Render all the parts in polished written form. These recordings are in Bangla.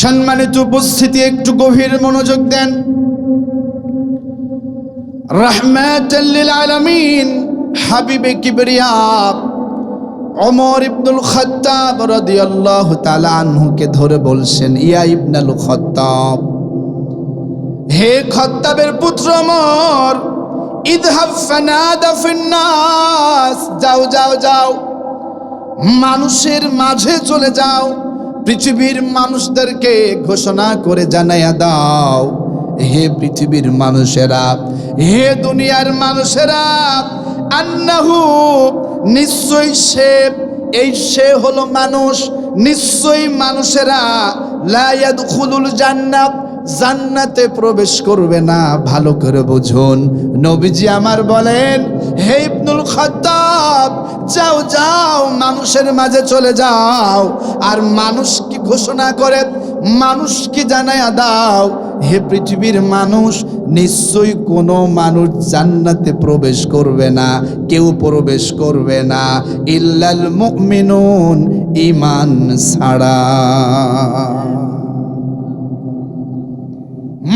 সম্মানিত উপস্থিতি, একটু গভীর মনোযোগ দেন। রাহমাতাল লিল আলামিন হাবিবে কিবরিয়া ওমর ইবনুল খাত্তাব রাদিয়াল্লাহু তাআলা আনহুকে ধরে বলছেন, ইয়া ইবনুল খাত্তাব, হে খাত্তাবের পুত্র ওমর, ইযহাব ফানাদা ফিন্নাস, যাও যাও যাও, মানুষের মাঝে চলে যাও, পৃথিবীর মানুষদেরকে ঘোষণা করে জানাইয়া দাও, হে পৃথিবীর মানুষেরা, হে দুনিয়ার মানুষেরা, আন্নাহু, নিশ্চয়ই সে হলো মানুষ, নিশ্চয়ই মানুষেরা লা ইয়াদখুলুল জান্নাত, জান্নাতে প্রবেশ করবে না। ভালো করে বুঝুন, নবীজি আমার বলেন, হে ইবনুল খাত্তাব, যাও যাও, মানুষের মাঝে চলে যাও, আর মানুষকে ঘোষণা করে, মানুষকে জানায়া দাও, হে পৃথিবীর মানুষ, নিশ্চয়ই কোনো মানুষ জান্নাতে প্রবেশ করবে না, কেউ প্রবেশ করবে না, ইল্লাল মুমিনুন, ঈমান ছাড়া।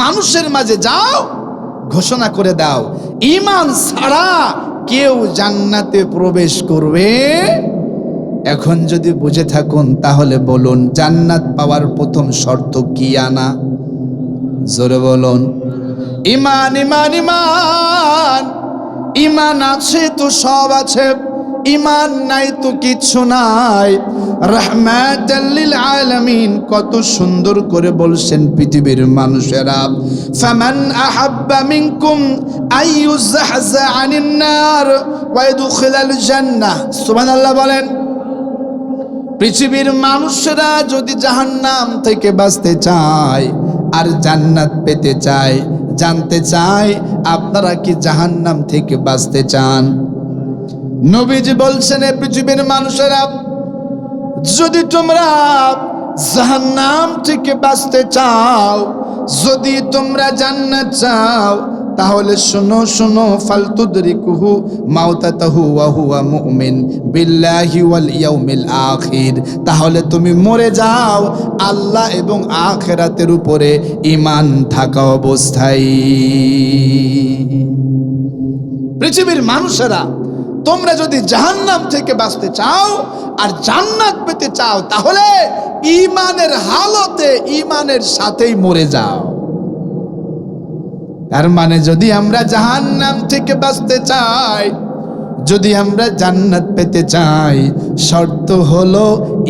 মানুষের মাঝে যাও, ঘোষণা করে দাও, ঈমান ছাড়া কেউ জান্নাতে প্রবেশ করবে। এখন যদি বুঝে থাকুন তাহলে বলুন, জান্নাত পাওয়ার প্রথম শর্ত কি আনা? জোরে বলুন, ঈমান। ঈমান ঈমান ঈমান আছে তো সব আছে, ঈমান নাই তো কিচ্ছু নাই। রাহমাতাল লিল আলামিন কত সুন্দর করে বলছেন, পৃথিবীর মানুষেরা, ফামান আহাব্বা মিনকুম আইয়ুযহাযা আনিন নার ওয়া ইয়াদখুলাল জান্নাহ, সুবহানাল্লাহ বলেন। পৃথিবীর মানুষেরা যদি জাহান্নাম থেকে বাঁচতে চায় আর জান্নাত পেতে চায়, জানতে চায় আপনারা কি জাহান্নাম থেকে বাঁচতে চান? নবীজি বলছেন, এ পৃথিবীর মানুষেরা, যদি তোমরা জাহান্নাম থেকে বাঁচতে চাও, যদি তোমরা জান্নাত চাও, তাহলে শোনো শোনো, ফালতুদরিকুহু মাউতাতাহু ওয়া হুয়া মুমিন বিল্লাহি ওয়াল ইয়াউমিল আখির, তাহলে তুমি মরে যাও আল্লাহ এবং আখিরাতের উপরে ঈমান থাকা অবস্থায়। পৃথিবীর মানুষেরা, তোমরা যদি জাহান্নাম থেকে বাঁচতে চাও আর জান্নাত পেতে চাও, তাহলে ঈমানের হালতে, ঈমানের সাথেই মরে যাও। তার মানে যদি আমরা জাহান্নাম থেকে বাঁচতে চাই, যদি আমরা জান্নাত পেতে চাই, শর্ত হলো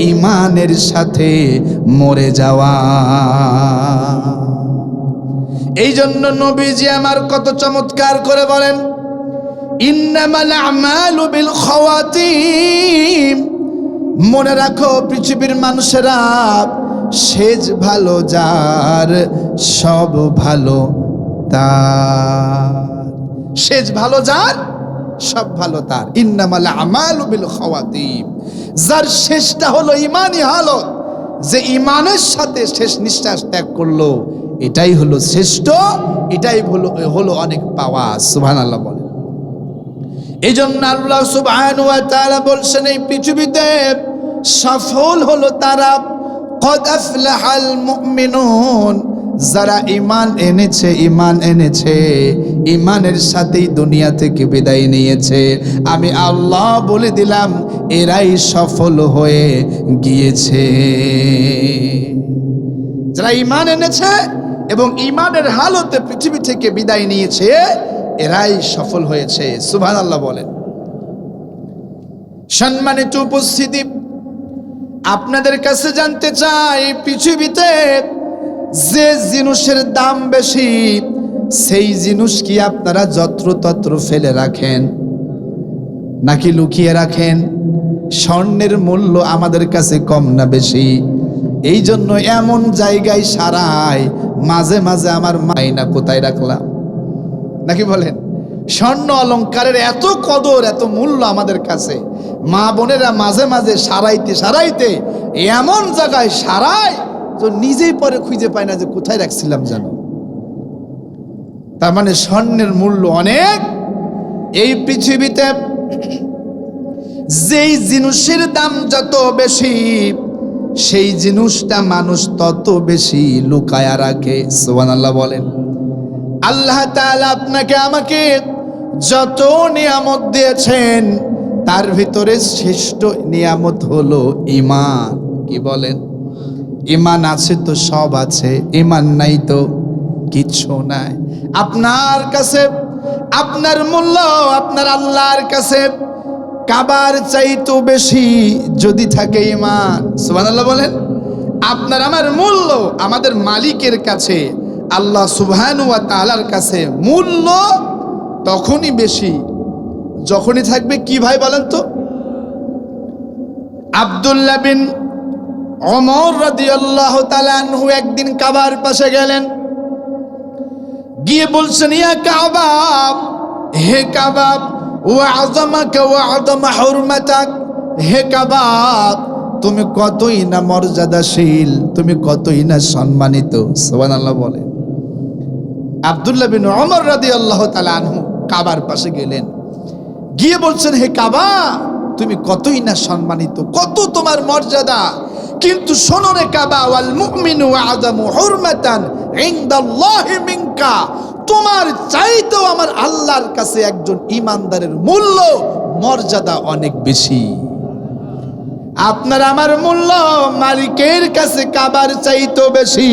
ঈমানের সাথে মরে যাওয়া। এই জন্য নবীজি আমার কত চমৎকার করে বলেন, ইন্নামাল আমালু বিল খাওয়াতিম, মনে রাখো পৃথিবীর মানুষেরা, শেষ ভালো যার সব ভালো তার, শেষ ভালো যার সব ভালো তার। ইন্নামাল আমালু বিল খাওয়াতিম, যার শেষটা হলো ঈমানি হালত, যে ঈমানের সাথে শেষ নিঃশ্বাস ত্যাগ করলো, এটাই হলো শ্রেষ্ঠ, এটাই হলো অনেক পাওয়া। সুবহানাল্লাহ বলেন। এই জন্য আল্লাহ সুবহানাহু ওয়া তাআলা বলছেন, এই পৃথিবীতে সফল হলো তারা, কদ আফলাহাল মুমিনুন, যারা ঈমান এনেছে, ঈমান এনেছে, ঈমানের সাথেই দুনিয়া থেকে বিদায় নিয়েছে। আমি আল্লাহ বলে দিলাম, এরাই সফল হয়ে গিয়েছে। যারা ঈমান এনেছে এবং ঈমানের হালতে পৃথিবী থেকে বিদায় নিয়েছে, এরাই সফল হয়েছে। সুবহানাল্লাহ বলেন। সম্মানিত উপস্থিতি, আপনাদের কাছে জানতে চাই, পৃথিবীতে যে জিনিসের দাম বেশি, সেই জিনিস কি আপনারা যত্রতত্র ফেলে রাখেন নাকি লুকিয়ে রাখেন? স্বর্ণের মূল্য আমাদের কাছে কম না বেশি? এই জন্য এমন জায়গায় সারাই, মাঝে মাঝে আমার মাইনা কোথায় রাখলাম, নাকি বলেন? স্বর্ণ অলংকারের এত কদর, এত মূল্য আমাদের কাছে, মা বোনেরা মাঝে মাঝে সারাইতে সারাইতে এমন জায়গায় সারায় তো নিজেই পরে খুঁজে পায় না যে কোথায় রাখছিলাম জানো। তার মানে স্বর্ণের মূল্য অনেক। এই পৃথিবীতে যেই জিনিসের দাম যত বেশি, সেই জিনিসটা মানুষ তত বেশি লুকায়া রাখে। সুবহানাল্লাহ বলেন। আল্লাহ তাআলা আপনাকে আমাকে যত নিয়ামত দিয়েছেন তার ভিতরে শ্রেষ্ঠ নিয়ামত হলো ঈমান। কি বলেন? ঈমান আছে তো সব আছে, ঈমান নাই তো কিচ্ছু নাই। আপনার কাছে আপনার মূল্য আপনার আল্লাহর কাছে কাবার চাইতো বেশি যদি থাকে ঈমান। সুবহানাল্লাহ বলেন। আপনার আমার মূল্য আমাদের মালিকের কাছে, আল্লাহ সুবহানাহু ওয়া তাআলার কাছে মূল্য তখনই বেশি যখনই থাকবে কি ভাই বলেন তো? আব্দুল্লাহ বিন ওমর রাদিয়াল্লাহু তাআলা আনহু একদিন কাবার পাশে গেলেন, গিয়ে বলছেন, ইয়া কাবা, হে কাবা, ওয়া আযামাকা ওয়া আযামা হুরমাতাক, হে কাবা তুমি কতই না মর্যাদাশীল, তুমি কতই না সম্মানিত। সুবহানাল্লাহ বলেন। আব্দুল্লাহ বিন ওমর রাদিয়াল্লাহু তাআলা আনহু কাবার পাশে গেলেন, গিয়ে বলছেন, হে কাবা তুমি কতই না সম্মানিত, কত তোমার মর্যাদা, কিন্তু শোনো রে কাবা, ওয়াল মুমিনু আযামু হুরমাতান ইনদাল্লাহি মিনকা, তোমার চাইতেও আমার আল্লাহর কাছে একজন ঈমানদারের মূল্য মর্যাদা অনেক বেশি। আপনার আমার মূল্য মালিকের কাছে কাবার চাইতেও বেশি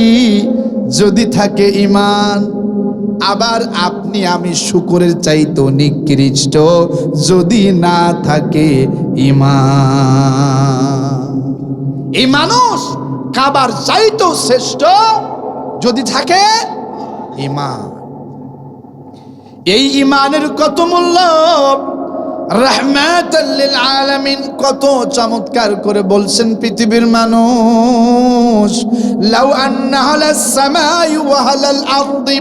যদি থাকে ঈমান। আবার আপনি আমি শুকরের চাইতেও নিকৃষ্ট যদি না থাকে ঈমান। এই মানুষ কাবার চাইতেও শ্রেষ্ঠ যদি থাকে ঈমান। এই ঈমানের কত মূল্য! রাহমাতাল লিল আলামিন কত চমৎকার করে বলছেন পৃথিবীর মানুষ, লাউ আন্না আলাস সামাই ওয়া আলাল আরদি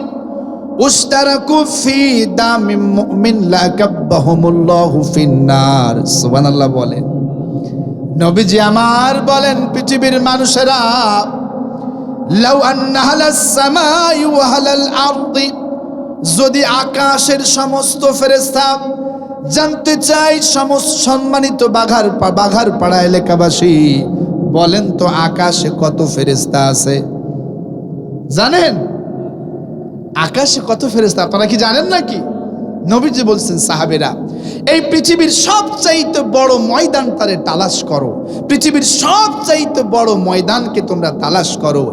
উশতারাকু ফি দামিল মুমিন লাকাব্বাহুমুল্লাহু ফিন্নার। সুবহানাল্লাহ বলেন। নবীজি আমার বলেন, পৃথিবীর মানুষেরা, লাউ আন্না আলাস সামাই ওয়া আলাল আরদি, যদি আকাশের সমস্ত ফেরেশতা, জানতে চাই সমস্ত সম্মানিত বাঘার পাড়া এলাকাবাসী, বলেন তো আকাশে কত ফেরেশতা আছে? জানেন আকাশে কত ফেরেশতা? আপনারা কি জানেন নাকি? নবীজি বলছেন, সাহাবেরা, এই পৃথিবীর সবচাইতে বড় ময়দান তারে তালাশ করো, পৃথিবীর সবচাইতে বড় ময়দানকে তোমরা তালাশ করো।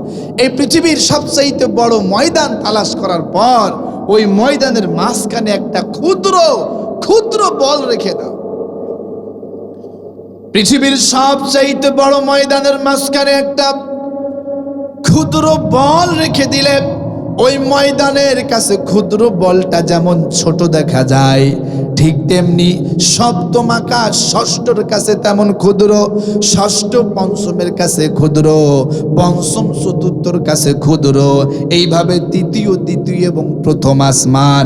এই পৃথিবীর সবচাইতে বড় ময়দান তালাশ করার পর ওই ময়দানের মাঝখানে একটা ক্ষুদ্র ক্ষুদ্র বল রেখে দাও। পৃথিবীর সবচাইতে বড় ময়দানের মাঝখানে একটা ক্ষুদ্র বল রেখে দিলে ওই ময়দানের কাছে ক্ষুদ্র বলটা যেমন ছোট দেখা যায়, ঠিক তেমনি সপ্তম আকাশ ষষ্ঠর কাছে তেমন ক্ষুদ্র, ষষ্ঠ পঞ্চমের কাছে ক্ষুদ্র, পঞ্চম চতুর্থর কাছে ক্ষুদ্র, এইভাবে তৃতীয় দ্বিতীয় এবং প্রথম আসমান।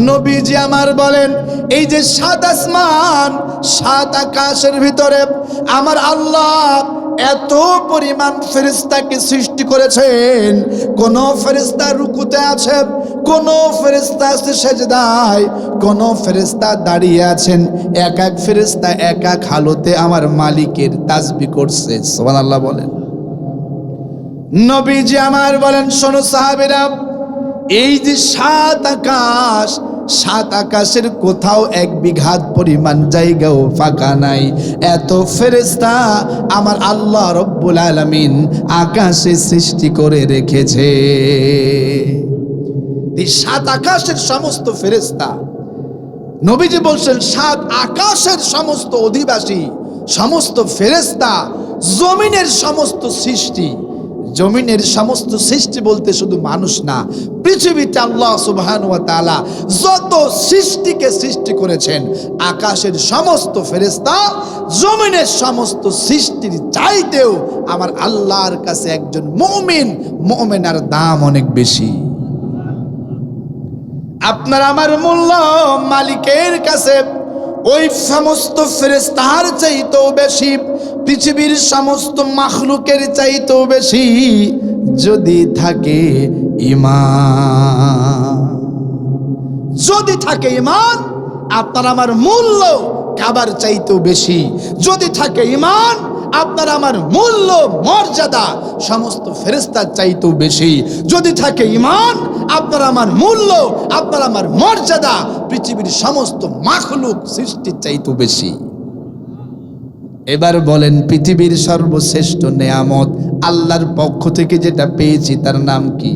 নবীজি আমার বলেন, এই যে সাত আসমান সাত আকাশের ভিতরে আমার আল্লাহ এত পরিমাণ ফেরেশতাকে সৃষ্টি করেছেন। কোন ফেরেশতা রুকুতে আছে, কোন ফেরেশতা আছে সেজদায়, কোন ফেরেশতা দাঁড়িয়ে আছেন। এক এক ফেরেশতা এক এক হালতে আমার মালিকের তাসবিহ করছে। সুবহানাল্লাহ বলেন। নবীজি আমার বলেন, শোনো সাহাবীরা, এই যে সাত আকাশ, সাত আকাশের কোথাও এক বিঘাত পরিমাণ জায়গাও ফাঁকা নাই। এত ফেরেশতা আমার আল্লাহ রব্বুল আলামিন আকাশে সৃষ্টি করে রেখেছে। এই সাত আকাশের সমস্ত ফেরেশতা, নবীজি বলছেন, সাত আকাশের সমস্ত অধিবাসী, সমস্ত ফেরেশতা, জমিনের সমস্ত সৃষ্টি, জমিনের সমস্ত সৃষ্টি বলতে শুধু মানুষ না, পৃথিবীতে আল্লাহ সুবহানাহু ওয়া তাআলা যত সৃষ্টিকে সৃষ্টি করেছেন, আকাশের সমস্ত ফেরেশতা, জমিনের সমস্ত সৃষ্টির চাইতেও আমার আল্লাহর কাছে একজন মুমিনের দাম অনেক বেশি। আপনার আমার মূল্য মালিকের কাছে ওই সমস্ত ফেরেশতার চাইতেও বেশি, পৃথিবীর সমস্ত মাখলুকের চাইতেও বেশি যদি থাকে ঈমান। যদি থাকে ঈমান, আপনার আমার মূল্য কাবার চাইতেও বেশি। যদি থাকে ঈমান, আপনার আমার মূল্য মর্যাদা সমস্ত ফেরেশতার চাইতেও বেশি। যদি থাকে ঈমান, আপনার আমার মূল্য, আপনার আমার মর্যাদা পৃথিবীর সমস্ত মাখলুক সৃষ্টির চাইতেও বেশি। এবার বলেন, পৃথিবীর সর্বশ্রেষ্ঠ নেয়ামত আল্লাহর পক্ষ থেকে যেটা পেয়েছি তার নাম কি?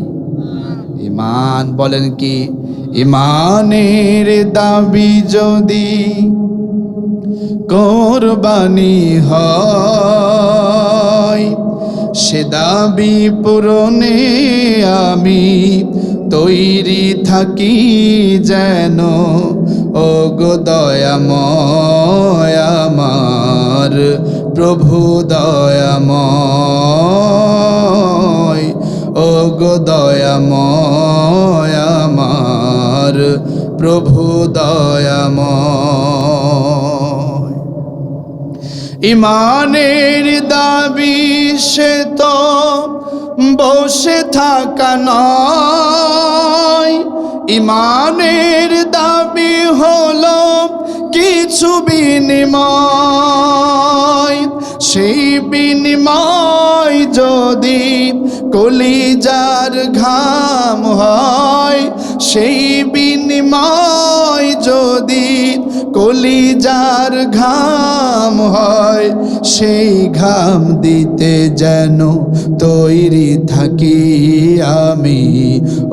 ঈমান। বলেন কি? ঈমানের দাবি যদি কোরবানি হয়, সে দাবি পূরণে আমি তৈরি থাকি যেন। ও গো দয়াময় আমার প্রভু দয়াময়, ও গো দয়াময় আমার প্রভু দয়াময়। ঈমানের দাবি সে তো বসে থাকা নয়, ঈমানের দাবি হলো কিছু বিনিময়। সেই বিনিময় যদি কলিজার ঘাম হয়, সেই বিনিময় যদি কলিজার ঘাম হয়, সেই ঘাম দিতে যেন তৈরি থাকি আমি।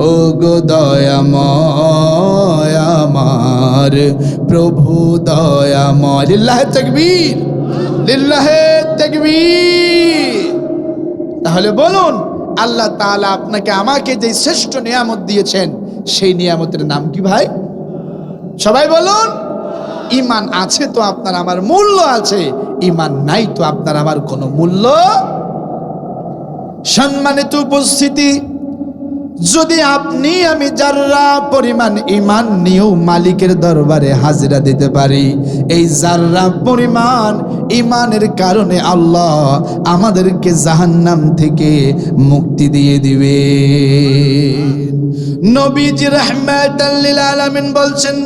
ও গো দয়াময় আমার প্রভু দয়াময়। লিল্লাহে তাকবীর, লিল্লাহে তাকবীর। তাহলে বলুন, আল্লাহ তাআলা আপনাকে আমাকে যে শ্রেষ্ঠ নিয়ামত দিয়েছেন সেই নিয়ামতের নাম কি ভাই? সবাই বলুন। ঈমান আছে তো আপনার আমার মূল্য আছে, ঈমান নাই তো আপনার আমার কোনো মূল্য। সম্মানিত উপস্থিতি, যদি আপনি আমি জাররা পরিমাণ ঈমান নিয়েও মালিকের দরবারে হাজিরা দিতে পারি, এই জাররা পরিমাণ ঈমানের কারণে আল্লাহ আমাদেরকে জাহান্নাম থেকে মুক্তি দিয়ে দিবে। নবীজি রাহমাতাল লিল আলামিন বলছেন,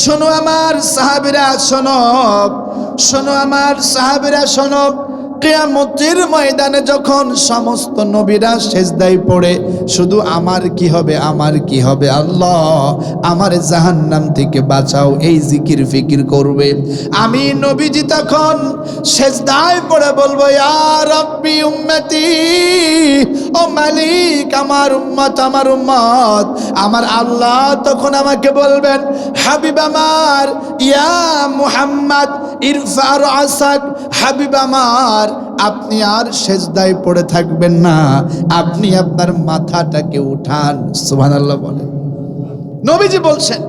শোনো আমার সাহাবীরা শোনো, শোনো আমার সাহাবীরা শোনো, কিয়ামতের ময়দানে যখন সমস্ত নবীরা সেজদায় পড়ে শুধু আমার কি হবে, আমার কি হবে, আল্লাহ আমার জাহান্নাম থেকে বাঁচাও, এই জিকির ফিকির করবে। আমি নবীজি তখন সেজদায় পড়ে বলবো, ইয়া রাব্বি উম্মতি, ও মালিক আমার উম্মত, আমার উম্মত। আমার আল্লাহ তখন আমাকে বলবেন, হাবিব আমার, ইয়া মুহাম্মদ ইরফা রাসাক, হাবিব আমার আপনি আর সেজদায় পড়ে থাকবেন না, আপনি আপনার মাথাটাকে উঠান। সুবহানাল্লাহ বলেন। নবীজি বলছেন,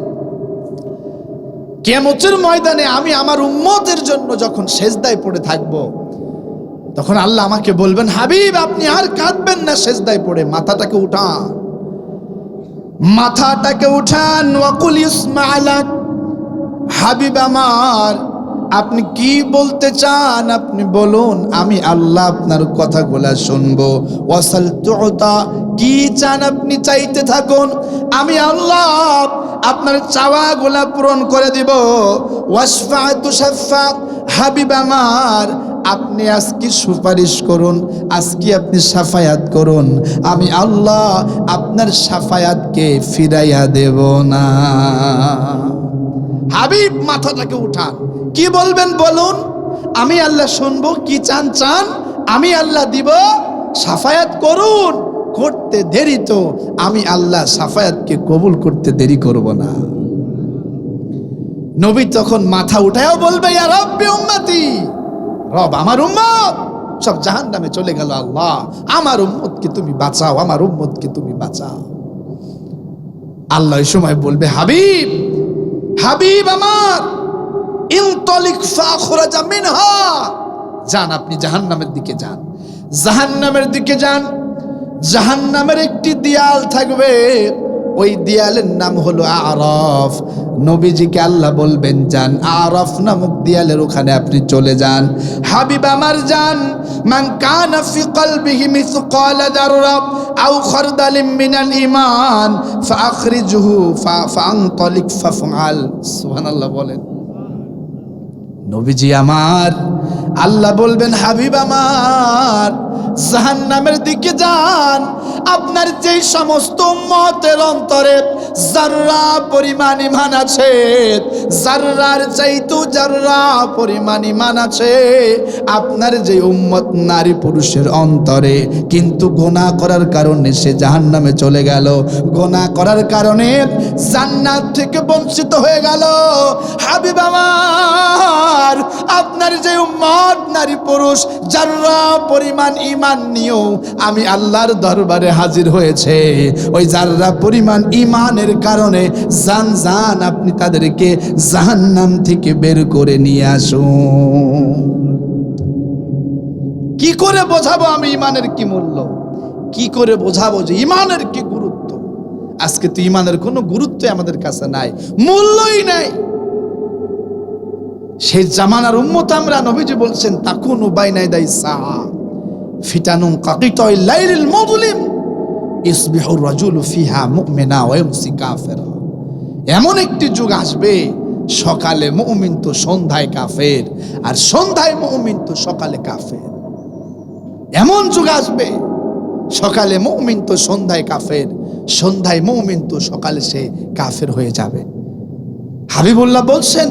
কিয়ামতের ময়দানে আমি আমার উম্মতের জন্য যখন সেজদায় পড়ে থাকব, তখন আল্লাহ আমাকে বলবেন, হাবিব আপনি আর কাঁদবেন না, সেজদায় পড়ে মাথাটাকে উঠান, মাথাটাকে উঠান। ওয়াকুল ইসমা'লাক, হাবিব আমার আপনি কি বলতে চান আপনি বলুন, আমি আল্লাহ আপনার কথাগুলা শুনবো। ওয়াসাল তুতা, কি চান আপনি চাইতে থাকুন, আমি আল্লাহ আপনার চাওয়াগুলা পূরণ করে দিব। ওয়াসফা তুশাফা, হাবিব আমার আপনি আজকে সুপারিশ করুন, আজকে আপনি সাফায়াত করুন, আমি আল্লাহ আপনার সাফায়াতকে ফিরাইয়া দেব না। হাবিব মাথাটাকে উঠান, কি বলবেন বলুন, আমি আল্লাহ শুনবো, কি চান চান, আমি আল্লাহ দিব, সাফায়াত করুন। করতে দেরি তো আমি আল্লাহ সাফায়াতকে কবুল করতে দেরি করব না। নবী তখন মাথা উঠায়ও বলবে, ইয়া রাব্বি উম্মতি, রব আমার উম্মত সব জাহান্নামে চলে গেল, আল্লাহ আমার উম্মতকে তুমি বাঁচাও, আমার উম্মতকে তুমি বাঁচাও। আল্লাহ এই সময় বলবে, হাবিব, হাবিব আমার ইনতালিক ফাখরাজা মিনহা, যান আপনি জাহান্নামের দিকে যান, জাহান্নামের দিকে যান। জাহান্নামের একটি দেয়াল থাকবে, ওই দেয়ালের নাম হলো আরাফ। নবীজিকে আল্লাহ বলবেন, যান আরাফ নামক দেয়ালের ওখানে আপনি চলে যান। হাবিব আমার যান, মান কানা ফি কলবিহি মিসকালা যাররা আও খারদালিম মিনাল ঈমান ফাআখরিজহু ফাআনতালিক ফাফআল। সুবহানাল্লাহ বলেন। নবীজি আমার আল্লাহ বলবেন হাবিব আমার জাহান্নামের দিকে যান, আপনার যেই সমস্ত উম্মতের অন্তরে যাররা পরিমাণ ঈমান আছে, যাররার চাইতেও যাররা পরিমাণ ঈমান আছে, আপনার যে উম্মত নারী পুরুষের অন্তরে কিন্তু গুনাহ করার কারণে সে জাহান্নামে চলে গেল, গুনাহ করার কারণে জান্নাত থেকে বঞ্চিত হয়ে গেল। হাবিব আমার আপনার যে উম্মত নারী পুরুষ যাররা পরিমাণ ঈমান নিয়েও আমি আল্লাহর দরবারে হাজির হয়েছে, ওই যাররা পরিমাণ ঈমানের কারণে জান আপনি তাদেরকে জাহান্নাম থেকে বের করে নিয়ে আসুন। কি করে বোঝাবো আমি ঈমানের কি মূল্য? কি করে বোঝাবো যে ঈমানের কি গুরুত্ব? আজকে তো ঈমানের কোনো গুরুত্ব আমাদের কাছে নাই, মূল্যই নাই। সেই জামানার উম্মত আমরা। নবীজি বলছেন তাকুনু বাইনা ইয়াদাই সাআ ফিতানুন কাকিতাই লাইলিল মুযলিম ইসবিহুর রাজুলু ফিহা মুমিনা ওয়া ইমসি কাফিরা। এমন একটি যুগ আসবে সকালে মুমিন তো সন্ধ্যায় কাফের, আর সন্ধ্যায় মুমিন তো সকালে কাফের। এমন যুগ আসবে সকালে মুমিন তো সন্ধ্যায় কাফের, সন্ধ্যায় মুমিন তো সকালে সে কাফের হয়ে যাবে। হাবিবুল্লাহ বলছেন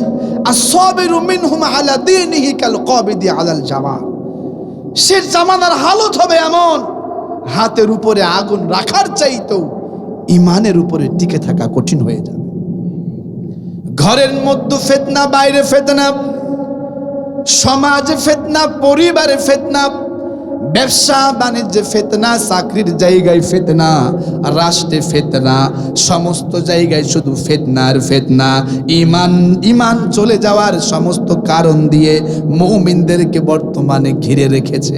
আসসাবিরু মিনহুম আলা দীনিহি কাল কাবিদি আলাল জামার। সে জামানার হালত হবে এমন, হাতের উপরে আগুন রাখার চাইতেও ঈমানের উপরে টিকে থাকা কঠিন হয়ে যাবে। ঘরের মধ্যে ফিতনা, বাইরে ফিতনা, সমাজে ফিতনা, পরিবারে ফিতনা, ব্যবসা বাণিজ্যে ফিতনা, চাকরির জায়গায় ফিতনা, রাষ্ট্রে ফিতনা, সমস্ত জায়গায় শুধু ফিতনার ফিতনা। ঈমান চলে যাওয়ার সমস্ত কারণ দিয়ে মুমিনদেরকে বর্তমানে ঘিরে রেখেছে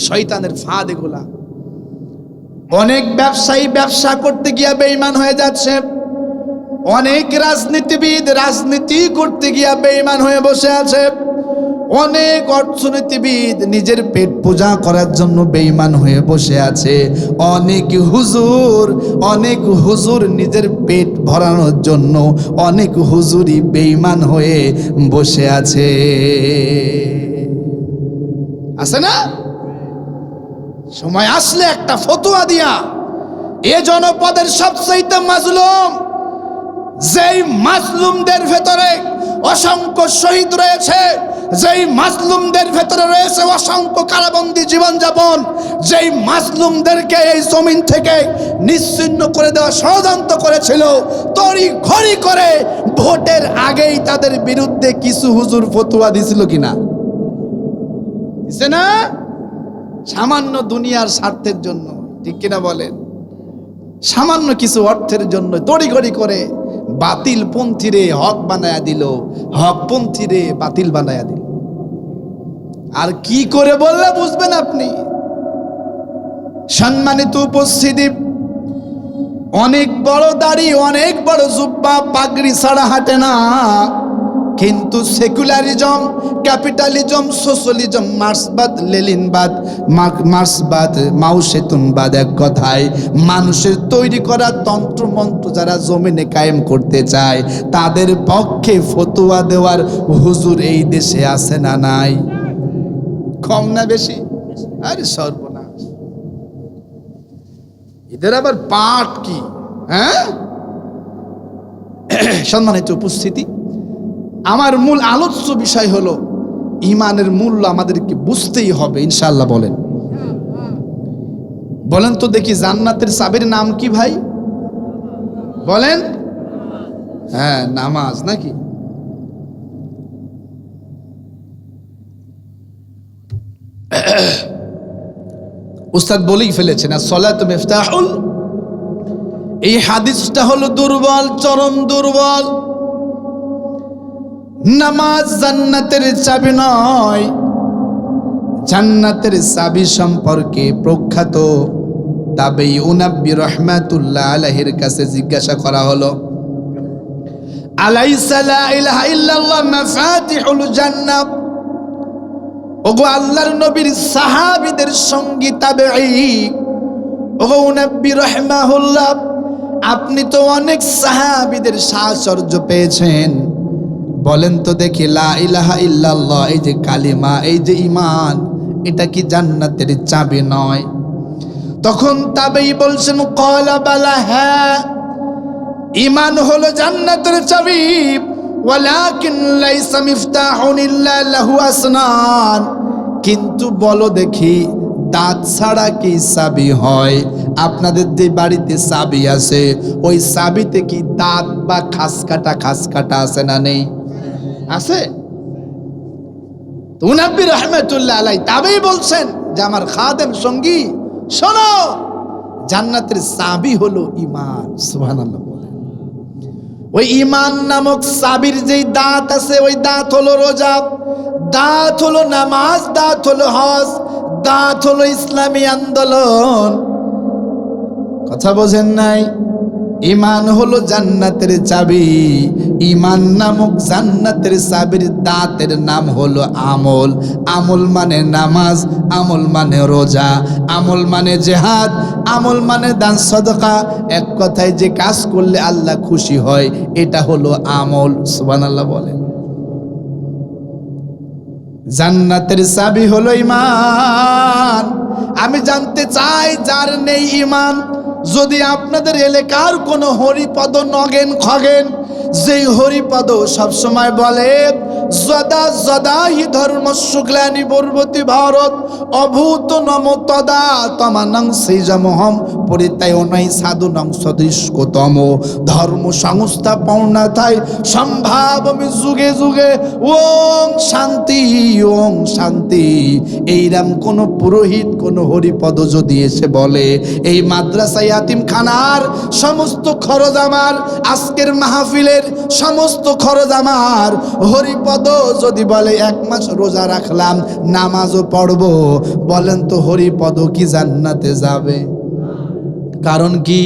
শয়তানের ফাঁদ এগুলা। অনেক ব্যবসায়ী ব্যবসা করতে গিয়ে বেঈমান হয়ে যাচ্ছে, অনেক রাজনীতিবিদ রাজনীতি করতে গিয়ে বেঈমান হয়ে বসে আছে, অনেক অর্থনীতিবিদ নিজের পেট পূজা করার জন্য বেঈমান হয়ে বসে আছে, অনেক হুজুর নিজের পেট ভরানোর জন্য অনেক হুজুরই বেঈমান হয়ে বসে আছে। আছে না? সময় আসলে একটা ফতোয়া দিয়া এ জনপদের সবচেয়ে মাজলুম, যেই মাজলুমদের ভেতরে অসংখ্য শহীদ রয়েছে, যেই মাজলুমদের ভেতরে রয়েছে অসংখ্য কারাবন্দী জীবনযাপন, যেই মাজলুমদেরকে এই জমিন থেকে নিশ্চিহ্ন করে দেওয়া ষড়যন্ত্র করেছিল, তড়ি ঘড়ি করে ভোটের আগেই তাদের বিরুদ্ধে কিছু হুজুর ফতোয়া দিছিল কিনা? দিছে না? সামান্য দুনিয়ার স্বার্থের জন্য, ঠিক কিনা বলেন? সামান্য কিছু অর্থের জন্য তড়িঘড়ি করে বাতিল পন্থীরে হক বানায়া দিল, হক পন্থীরে বাতিল বানায়া দিল। আর কি করে বললে বুঝবেন আপনি? সম্মানিত উপস্থিতি, অনেক বড় দাড়ি, অনেক বড় জুব্বা, পাগড়ি ছাড়া হাঁটে না, কিন্তু সেকুলারিজম, ক্যাপিটালিজম, সোশ্যালিজম, মার্ক্সবাদ, লেনিনবাদ, মার্ক্সবাদ, মাওসেতুনবাদ, এক কথায় মানুষের তৈরি করা তন্ত্রমন্ত্র যারা জমিনে কায়েম করতে চায় তাদের পক্ষে ফতোয়া দেওয়ার হুজুর এই দেশে আছে না নাই? কম না বেশি? আরে সর্বনাশ! এদের আবার পাঠ কি? হ্যাঁ, সম্মানিত উপস্থিতি, আমার মূল আলোচ্য বিষয় হলো ঈমানের মূল্য আমাদেরকে বুঝতেই হবে ইনশাআল্লাহ। বলেন বলেন তো দেখি, জান্নাতের চাবির নাম কি ভাই? বলেন। হ্যাঁ, নামাজ নাকি? উস্তাদ বলেই ফেলেছেন as-salatu মিফতাহুল। এই হাদিসটা হলো দুর্বল, চরম দুর্বল। নামাজ জান্নাতের চাবি নয়। জান্নাতের চাবি সম্পর্কে প্রখ্যাত তাবেঈ উনাব্বি রাহমাতুল্লাহ আলাইহির কাছে জিজ্ঞাসা করা হলো, আলাইসা লা ইলাহা ইল্লাল্লাহ মাফাতিহুল জান্নাহ। ওগো আল্লাহর নবীর সাহাবীদের সঙ্গী তাবেঈ, ওগো উনাব্বি রাহমাহুল্লাহ, আপনি তো অনেক সাহাবীদের সাহচর্য পেয়েছেন, বলেন তো দেখি, লা ইলাহা ইল্লাল্লাহ, এই যে কালিমা, এই যে ঈমান, এটা কি জান্নাতের চাবি নয়? তখন তাবেঈ বলছেন, ক্বালা বালা, হ্যাঁ, ঈমান হলো জান্নাতের চাবি, ওয়ালাকিন লাইসা মিফতাহুন ইল্লা লাহু আসনান, কিন্তু বলো দেখি, দাঁত ছাড়া কি চাবি হয়? আপনাদের যে বাড়িতে চাবি আছে, ওই চাবিতে কি দাঁত বা খাসকাটা আছে না নেই? আছে। তো মুনাব্বি রহমাতুল্লাহ আলাই তাবেই বলছেন যে আমার খাদেম সঙ্গী, শোনো, জান্নাতের চাবি হলো ঈমান। সুবহানাল্লাহ বলেন। ওই ঈমান নামক চাবির যেই দাঁত আছে, ওই দাঁত হলো রোজা, দাঁত হলো নামাজ, দাঁত হলো হজ, দাঁত হলো ইসলামী আন্দোলন। কথা বোঝেন নাই? ঈমান হলো জান্নাতের চাবি। ঈমান নামক জান্নাতের চাবির দাঁতের নাম হলো আমল। আমল মানে নামাজ, আমল মানে রোজা, আমল মানে জিহাদ, আমল মানে দান সদকা। এক কথায় যে কাজ করলে আল্লাহ খুশি হয়, এটা হলো আমল। সুবহানাল্লাহ বলেন। জান্নাতের চাবি হলো ঈমান। আমি জানতে চাই, যার নেই ঈমান, যদি আপনাদের এলাকার কোনো হরিপদ নগেন খগেন, যেই হরিপদ সবসময় বলে যদা যদা হি ধর্ম শুক্লানি বর্বতী ভারত অভূত নম তদা তমানং সেজমহম পরিতায় নাই সাধু নং সদৃশকতম ধর্ম সংস্থা পৌর্ণাথায় সম্ভাবমি যুগে যুগে ওং শান্তি, ওং শান্তি। এইরাম কোন পুরোহিত, কোন হরিপদ যদি এসে বলে, এই মাদ্রাসা ইয়াতিমখানার সমস্ত খরচ আমার, আজকের মাহফিলের সমস্ত খরচ আমার, হরিপদ যদি বলে 1 মাস রোজা রাখলাম, নামাজও পড়বো, বলেন তো হরিপদ কি জান্নাতে যাবে? কারণ কি?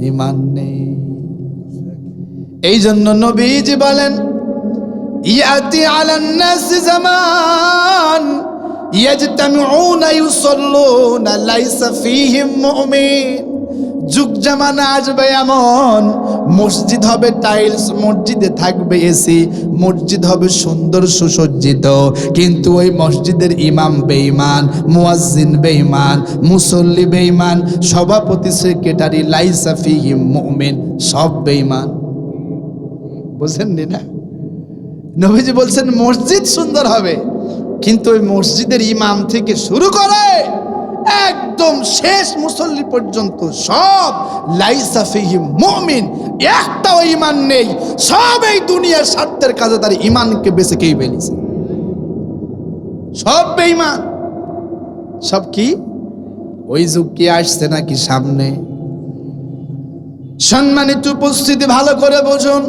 ঈমান নেই। এই জন্য নবীজি বলেন, ইয়াতি আলান নাস জামান ইয়াজতামিউনা ইউসাল্লুনা লাইসা ফীহিম মুমিন। যুগ জামানা আসবে এমন, মসজিদ হবে টাইলস, মসজিদে থাকবে এসি, মসজিদ হবে সুন্দর সুসজ্জিত, কিন্তু ওই মসজিদের ইমাম বেঈমান, মুয়াজ্জিন বেঈমান, মুসল্লি বেঈমান, সভাপতি সেক্রেটারি লাইসা ফীহিম মুমিন, সব বেঈমান। বুঝেননি না? নবীজি বলছেন মসজিদ সুন্দর হবে, কিন্তু ওই মসজিদের ইমাম থেকে শুরু করে একদম শেষ মুসল্লি পর্যন্ত সব লাইসা ফীহিম মুমিন, একটাও ঈমান নেই। সব এই দুনিয়ার স্বার্থের কাজে তার ঈমানকে বেঁচে কেই ফেলেছে, সব বেঈমান। সব কি? ওই যুগ কি আসছে নাকি সামনে? সম্মানিত উপস্থিতি, ভালো করে বুঝুন।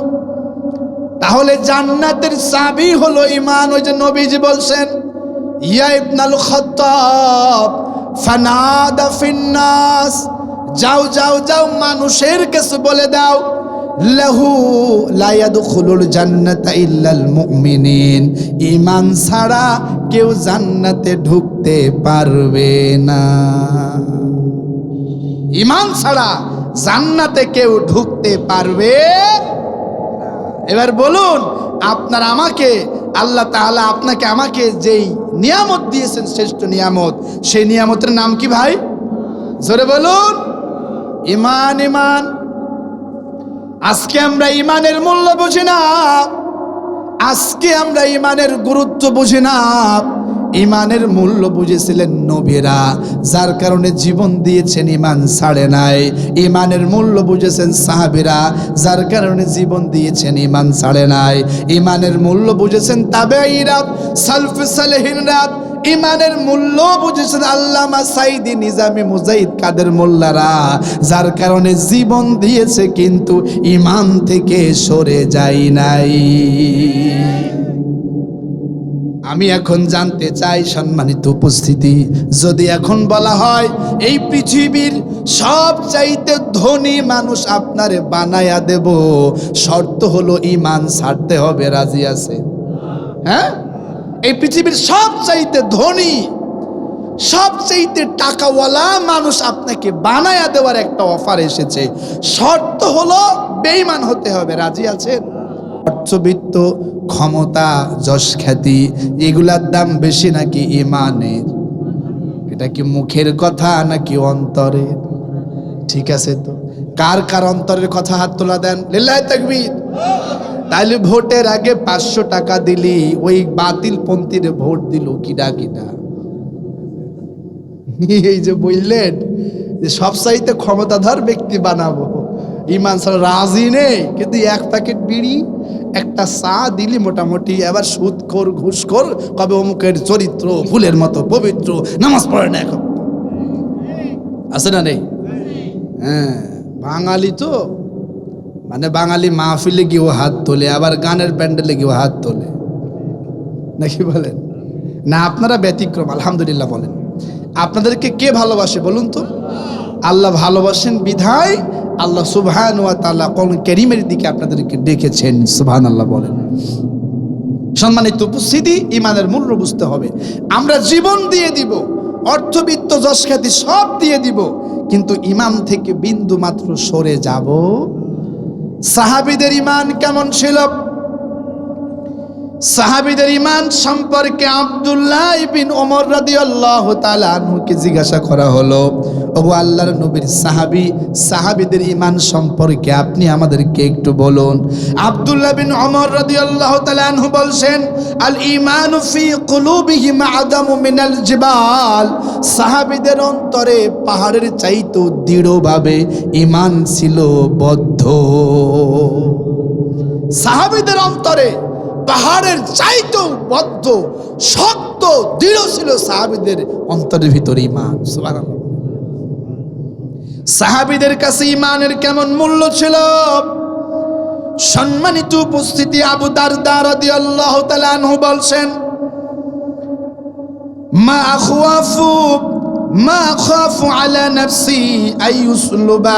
তাহলে জান্নাতের চাবি হলো ঈমান। ওই যে নবীজি বলছেন, ইয়া ইবনাল খাত্তাব ফানাদা ফিন্নাস, যাও যাও যাও, মানুষের কাছে বলে দাও, লাহু লা ইয়াদখুলুল জান্নাতা ইল্লাল মুমিনিন, ঈমান ছাড়া কেউ জান্নাতে ঢুকতে পারবে না। ঈমান ছাড়া জান্নাতে কেউ ঢুকতে পারবে না। এবার বলুন, আপনার আমাকে, আল্লাহ তাআলা আপনাকে আমাকে যেই নিয়ামত দিয়েছেন, শ্রেষ্ঠ নিয়ামত, সেই নিয়ামতের নাম কি ভাই? জোরে বলুন, ঈমান। ঈমান। আজকে আমরা ঈমানের মূল্য বুঝি না, আজকে আমরা ঈমানের গুরুত্ব বুঝি না। ঈমানের মূল্য বুঝেছিলেন নবীরা, যার কারণে জীবন দিয়েছেন, ঈমান ছাড়ে নাই। ঈমানের মূল্য বুঝেছেন সাহাবীরা, যার কারণে জীবন দিয়েছেন, ঈমান ছাড়ে নাই। ঈমানের মূল্য বুঝেছেন তাবেঈরা, সালফে সালেহিনরা। ঈমানের মূল্য বুঝেছেন আল্লামা সাইদি, নিজামী, মুজাহিদ, কাদের মোল্লারা, যার কারণে জীবন দিয়েছে, কিন্তু ঈমান থেকে সরে যায় নাই। আমি এখন জানতে চাই, সম্মানিত উপস্থিতি, যদি এখন বলা হয় এই পৃথিবীর সবচাইতে ধনী মানুষ আপনারে বানায়া দেব, শর্ত হলো ঈমান ছাড়তে হবে, রাজি আছে? হ্যাঁ, এই পৃথিবীর সবচাইতে ধনী, সবচাইতে টাকাওয়ালা মানুষ আপনাকে বানায়া দেওয়ার একটা অফার এসেছে, শর্ত হলো বেঈমান হতে হবে, রাজি আছেন? অর্থবিত্ত, ক্ষমতা, যশ খ্যাতি এগুলার দাম বেশি নাকি ইমানের? এটা কি মুখের কথা নাকি অন্তরের? ঠিক আছে, তো কার কার অন্তরের কথা হাত তোলা দেন, লিল্লাহি তাকবীর। তাইলে ভোটের আগে 500 টাকা দিলি, ওই বাতিল পন্থীর ভোট দিল কিডা কিডা? এই যে বললেন যে সবচাইতে ক্ষমতাধর ব্যক্তি বানাবো, ইমান ছাড়া রাজি নেই, কিন্তু 1 প্যাকেট বিড়ি, একটা চা দিলি মোটামুটি, এবার সুদখোর ঘুষখোর, কবে অমুকের চরিত্র ফুলের মতো পবিত্র, নামাজ পড়ে না এখন, আছে না নেই? হ্যাঁ, বাঙালি তো, মানে বাঙালি মাহফিলে গিয়েও হাত তোলে, আবার গানের প্যান্ডেলে গিয়েও হাত তোলে, নাকি বলেন না? আপনারা ব্যতিক্রম, আলহামদুলিল্লাহ বলেন। আপনাদেরকে কে ভালোবাসে বলুন তো? আল্লাহ ভালোবাসেন বিধায় আল্লাহ সুবহানাহু ওয়া তাআলা কোরআন কারীমের দিকে আপনাদেরকে ডেকেছেন, সুবহানাল্লাহ বলেন। সম্মানিত উপস্থিতি, ইমানের মূল্য বুঝতে হবে। আমরা জীবন দিয়ে দিব, অর্থবিত্ত, যশ খ্যাতি সব দিয়ে দিব, কিন্তু ইমান থেকে বিন্দু মাত্র সরে যাব। সাহাবীদের ইমান কেমন ছিল? সাহাবীদের ইমান সম্পর্কে আব্দুল্লাহ ইবনে ওমর রাদিয়াল্লাহু তাআলা আনহুকে জিজ্ঞাসা করা হলো, ওগো আল্লাহর নবীর সাহাবী, সাহাবীদের ইমান সম্পর্কে আপনি আমাদেরকে একটু বলুন। আব্দুল্লাহ ইবনে ওমর রাদিয়াল্লাহু তাআলা আনহু বলছেন, আল ঈমানু ফি কুলুবিহিম আদামু মিনাল জিবাল। সাহাবীদের অন্তরে পাহাড়ের চাইতেও দৃঢ়ভাবে ঈমান ছিল বদ্ধ। সাহাবীদের অন্তরে পাহাড়ের চাইতেও বদ্ধ, শক্ত, দৃঢ় ছিল সাহাবীদের অন্তরের ভিতরে ঈমান। সুবহানাল্লাহ। সাহাবীদের কাছে ঈমানের কেমন মূল্য ছিল? সম্মানিত উপস্থিতি, আবু দারদা রাদিয়াল্লাহু তাআলা আনহু বলছেন, মা আখাফু আলা নাফসি আইয়ুসলুবা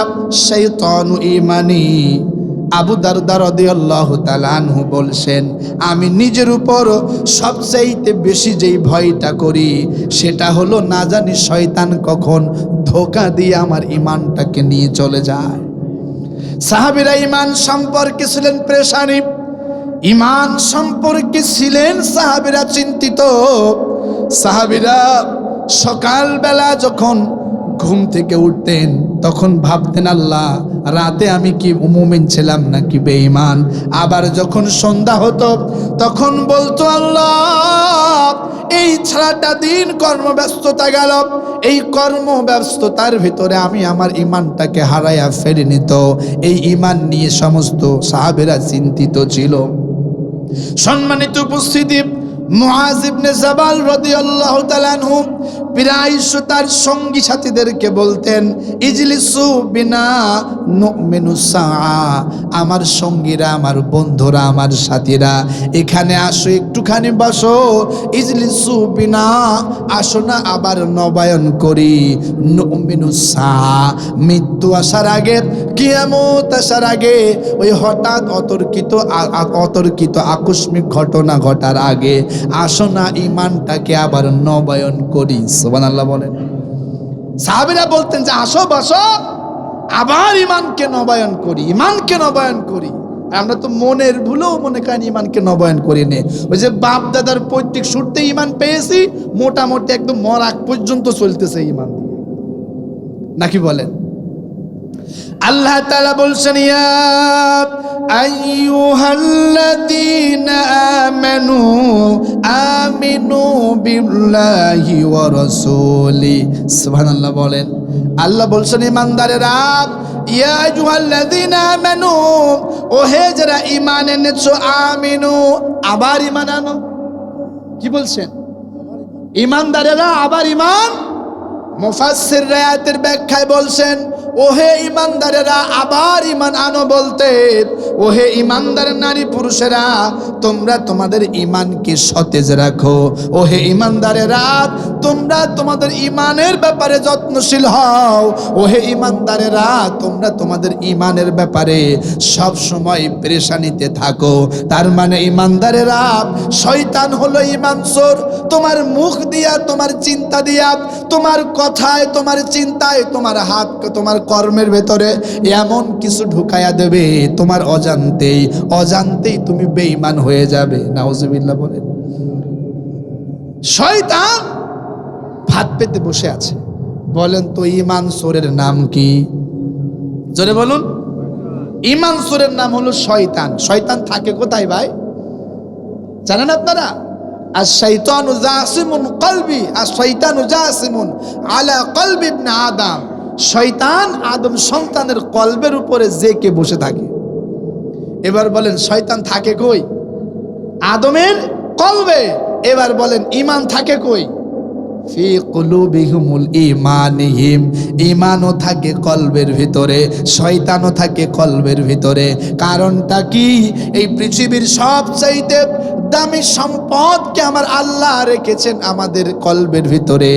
শাইতানু ঈমানি। আবু দারদা রাদিয়াল্লাহু তাআলা আনহু বলছেন, আমি নিজের উপর সবচাইতে বেশি যেই ভয়টা করি সেটা হলো না জানি শয়তান কখন ধোঁকা দিয়ে আমার ঈমানটাকে নিয়ে চলে যায়। সাহাবীরা ঈমান সম্পর্কে ছিলেন পেরেশানি, ঈমান সম্পর্কে ছিলেন সাহাবীরা চিন্তিত। সাহাবীরা সকালবেলা যখন ঘুম থেকে উঠতেন তখন ভাবতেন, আল্লাহ রাতে আমি কি মুমিন ছিলাম নাকি বেঈমান? আবার যখন সন্ধ্যা হতো তখন বলতো, আল্লাহ এই সারাটা দিন কর্মব্যস্ততা গেল, এই কর্মব্যস্ততার ভিতরে আমি আমার ঈমানটাকে হারাইয়া ফেলিনি। তো এই ঈমান নিয়ে সমস্ত সাহাবীরা চিন্তিত ছিল। সম্মানিত উপস্থিতি, মুআজ ইবনে জাবাল রাদিয়াল্লাহু তাআলা আনহু প্রায়শ তার সঙ্গী সাথীদেরকে বলতেন, ইজলিসু বিনা নুমিনু সাআ। আমার সঙ্গীরা, আমার বন্ধুরা, আমার সাথীরা, এখানে আসো, একটুখানি বসো। ইজলিসু বিনা, আসো না আবার নবায়ন করি। নুমিনু সাআ, মৃত্যু আসার আগে, কিয়ামত আসার আগে, ওই হঠাৎ অতর্কিত আকস্মিক ঘটনা ঘটার আগে আসো না ঈমানটাকে আবার নবায়ন করি। সুবহানাল্লাহ বলেন। সাহাবীরা বলতেন যে আসো বসো, আবার ঈমানকে নবায়ন করি, ঈমানকে নবায়ন করি। আমরা তো মনের ভুলেও মনে করেন ঈমানকে নবায়ন করি নে। ওই যে বাপ দাদার পৈতৃক সূত্রে ঈমান পেয়েছি, মোটামুটি একদম মরাক পর্যন্ত চলতেছে ঈমান দিয়ে, নাকি বলেন? আল্লাহ তাআলা বলছেন, ইয়া আইয়ুহাল্লাযীনা আমানু আমিনু বিল্লাহি ওয়া রাসূলি। সুবহানাল্লাহ বলেন। আল্লাহ বলছেন, ঈমানদারেরা, ইয়া আইয়ুহাল্লাযীনা আমানু, ওহে যারা ঈমান এনেছো, আমিনু, আবার ঈমান আনো। কি বলছেন? ঈমানদারেরা আবার ঈমান। মুফাসসির আয়াতের ব্যাখ্যায় বলছেন, ওহে ঈমানদারেরা আবার ঈমান আনো বলতে, ওহে ঈমানদার নারী পুরুষেরা, তোমরা তোমাদের ঈমানকে সতেজ রাখো। ওহে ঈমানদারেরা, তোমরা তোমাদের ঈমানের ব্যাপারে যত্নশীল হও। ওহে ঈমানদারেরা, তোমরা তোমাদের ঈমানের ব্যাপারে সব সময় পেরেশানিতে থাকো। তার মানে ঈমানদারেরা, শয়তান হলো ঈমানচোর। তোমার মুখ দিয়া, তোমার চিন্তা দিয়া, তোমার কথায়, তোমার চিন্তায়, তোমার হাত, তোমার কর্মের ভেতরে এমন কিছু ঢুকাইয়া দেবে তোমার অজান্তেই তুমি বেঈমান হয়ে যাবে। নাউজুবিল্লাহ বলেন। শয়তান ভাত পেতে বসে আছে। বলেন তো ঈমান সূরের নাম কি? জোরে বলুন। ঈমান সূরের নাম হলো শয়তান। শয়তান থাকে কোথায় ভাই জানেন আপনারা? আশ-শাইতানু জাসিমুন কলবি, আশ-শাইতানু জাসিমুন আলা কলবি ইবনে আদম। শয়তান আদম সন্তানের কলবের উপরে জেকে বসে থাকে। এবার বলেন শয়তান থাকে কই? আদমের কলবে। এবার বলেন ঈমান থাকে কই? ফি কুলুবিহিমুল ঈমানিহিম। ঈমানও থাকে কলবের ভিতরে, শয়তানও থাকে কলবের ভিতরে। কারণটা কি? এই পৃথিবীর সবচাইতে দামি সম্পদকে আমার আল্লাহ রেখেছেন আমাদের কলবের ভিতরে,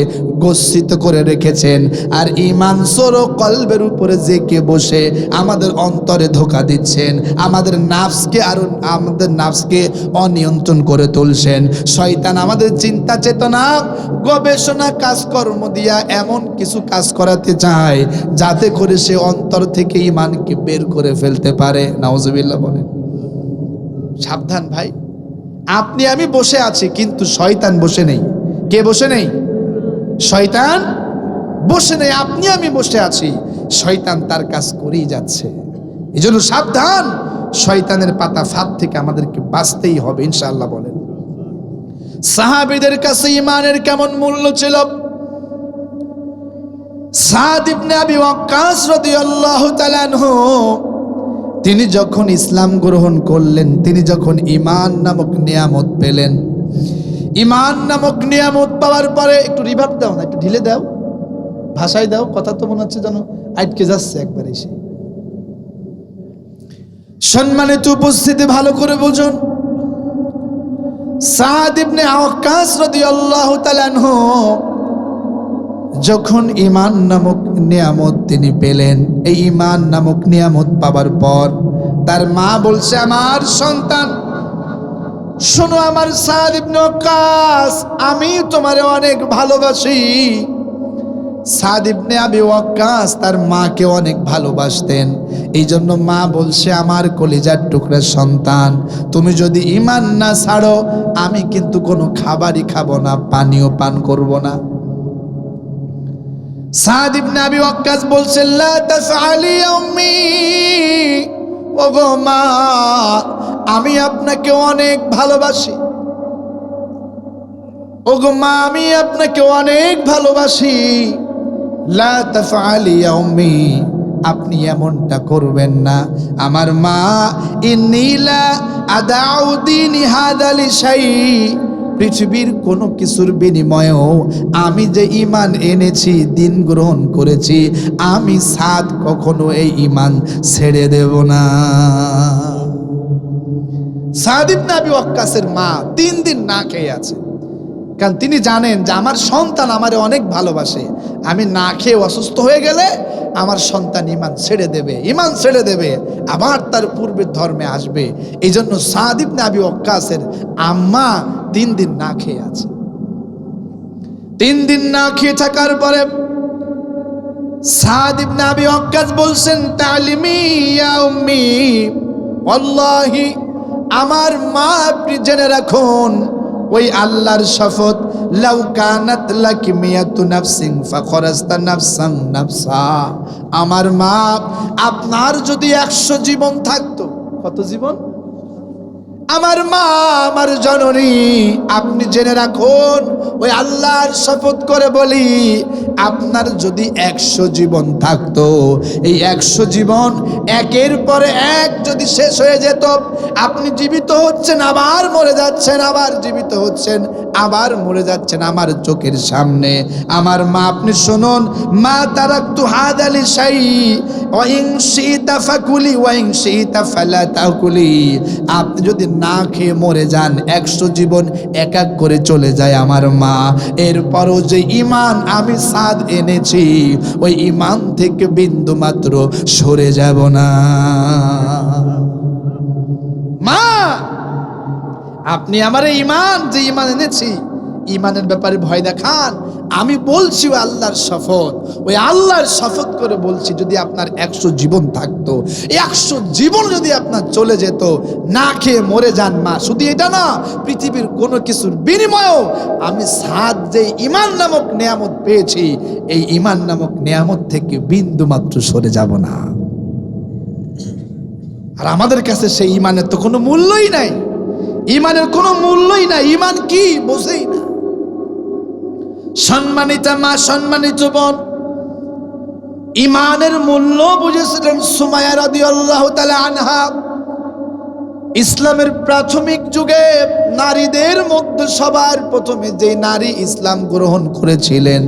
গচ্ছিত করে রেখেছেন। আর ঈমান সরো কলবের উপরে জেকে বসে আমাদের অন্তরে ধোঁকা দিচ্ছেন, আমাদের নাফসকে অনিয়ন্ত্রণ করে তুলছেন। শয়তান আমাদের চিন্তা চেতনা গবেষণা কাজকর্ম দিয়া এমন কিছু কাজ করাতে চায় যাতে করে সে অন্তর থেকে ঈমানকে বের করে ফেলতে পারে। নাউজুবিল্লাহ বলেন। সাবধান ভাই, আপনি আমি বসে আছি কিন্তু শয়তান বসে নেই। কে বসে নেই? শয়তান বসে নেই। আপনি আমি বসে আছি, শয়তান তার কাজ করেই যাচ্ছে। এই জন্য সাবধান, শয়তানের পাতা ফাঁদ থেকে আমাদেরকে বাঁচতেই হবে ইনশাআল্লাহ। বলেন সাহাবীদের কাছে ঈমানের কেমন মূল্য ছিল? সাদ ইবনে আবি ওয়াক্কাস রাদিয়াল্লাহু তাআলা আনহু তিনি যখন ইসলাম গ্রহণ করলেন, তিনি যখন ঈমান নামক নিয়ামত পেলেন, ঈমান নামক নিয়ামত পাওয়ার পরে একটু রিভার্ব দাও না, একটু ঢিলে দাও, ভাষায় দাও, কথা তো মনে হচ্ছে যেন আটকে যাচ্ছে একবার এসে। সম্মানিত উপস্থিতি ভালো করে বুঝুন, সাদ ইবনে ওয়াক্কাস রাদিয়াল্লাহু তাআলা আনহু যখন ঈমান নামক নিয়ামত তিনি পেলেন, এই ঈমান নামক নিয়ামত পাওয়ার পর তার মা বলছে, আমার সন্তান শোনো, আমার সাদ ইবনে ওয়াক্কাস, আমি তোমারে অনেক ভালোবাসি। সাদ ইবনে আবি ওয়াক্কাস তার মাকে অনেক ভালোবাসতেন। এই জন্য মা বলছে, আমার কলিজার টুকরা সন্তান, তুমি যদি ঈমান না ছাড়ো আমি কিন্তু কোনো খাবারই খাবো না, পানিও পান করব না। সাদ ইবনে আবি ওয়াক্কাস বলছেন, লা তাফআলি উম্মি, ওগো মা, আমি আপনাকে অনেক ভালোবাসি। ওগো মা, আমি আপনাকে অনেক ভালোবাসি। লা তাফআলি উম্মি, আপনি এমনটা করবেন না। আমার মা, ইন্নী লা আদাউ দীনি হাযা লিশাই, পৃথিবীর কোনো কিছুর বিনিময়েও আমি যে ঈমান এনেছি, দিন গ্রহণ করেছি, আমি সাদ কখনো এই ঈমান ছেড়ে দেব না। সাদ ইবনে আবি ওয়াক্কাসের মা 3 দিন না খেয়ে আছে, কারণ তিনি জানেন যে আমার সন্তান আমারে অনেক ভালোবাসে, আমি না খেয়ে অসুস্থ হয়ে গেলে আমার সন্তান ঈমান ছেড়ে দেবে, আবার তার পূর্বের ধর্মে আসবে। এই জন্য সাদ ইবনে আবি ওয়াক্কাসের আম্মা 3 দিন না খেয়ে আছে। 3 দিন না খেয়ে থাকার পরে সাদ ইবনে আবি ওয়াক্কাস বলছেন, তালিমি ইয়া উম্মি, ওয়াল্লাহি, আমার মা, আপনি জেনে রাখুন, ওই আল্লাহর শপথ, লাউ কানাত লাকি মিয়াতু নাফসিন ফাখরাজতা নাফসান নাফসা, আমার মা, আপনার যদি 100 জীবন থাকতো। কত জীবন? আমার মা, আমার জননী, আপনি জেনে রাখুন, ওই আল্লাহর শপথ করে বলি, আপনার যদি 100 জীবন থাকতো, এই 100 জীবন একের পরে এক যদি শেষ হয়ে যেত, আপনি জীবিত হচ্ছেন, আবার মরে যাচ্ছেন, আবার জীবিত হচ্ছেন, আবার মরে যাচ্ছেন আমার চোখের সামনে। আমার মা, আপনি শুনুন, মা তারাকতু হাযা লিশাই, ওয়া ইন শিতা ফাকুলি ওয়া ইন শিতা ফালা তাকুলি, আপনি যদি না খেয়ে মরে যান, 100 জীবন এক এক করে চলে যায় আমার মা, এরপরও যে ঈমান আমি সাদ এনেছি, ওই ঈমান থেকে বিন্দু মাত্র সরে যাব না। মা, আপনি আমার ঈমান, যে ঈমান এনেছি, ইমানের ব্যাপারে ভয় দেখান। আমি বলছি ওই আল্লাহর শপথ, ওই আল্লাহর শপথ করে বলছি, যদি আপনার 100 জীবন থাকতো, 100 জীবন যদি আপনার চলে যেত, না খেয়ে মরে যান মা, শুধু এটা না, পৃথিবীর কোনো কিছুর বিনিময়েও আমি সাত যে ইমান নামক নেয়ামত পেয়েছি, এই ইমান নামক নেয়ামত থেকে বিন্দু মাত্র সরে যাব না। আর আমাদের কাছে সেই ইমানের তো কোনো মূল্যই নাই, ইমানের কোনো মূল্যই নাই। ইমান কি বোঝেই না। সম্মানিতা মা, সম্মানিত বোন, ইমানের মূল্য বুঝেছিলেন সুমাইয়া রাদিয়াল্লাহু তাআলা আনহা। ইসলামের প্রাথমিক যুগে নারীদের মধ্যে সবার প্রথমে যে নারী ইসলাম গ্রহণ করেছিলেন,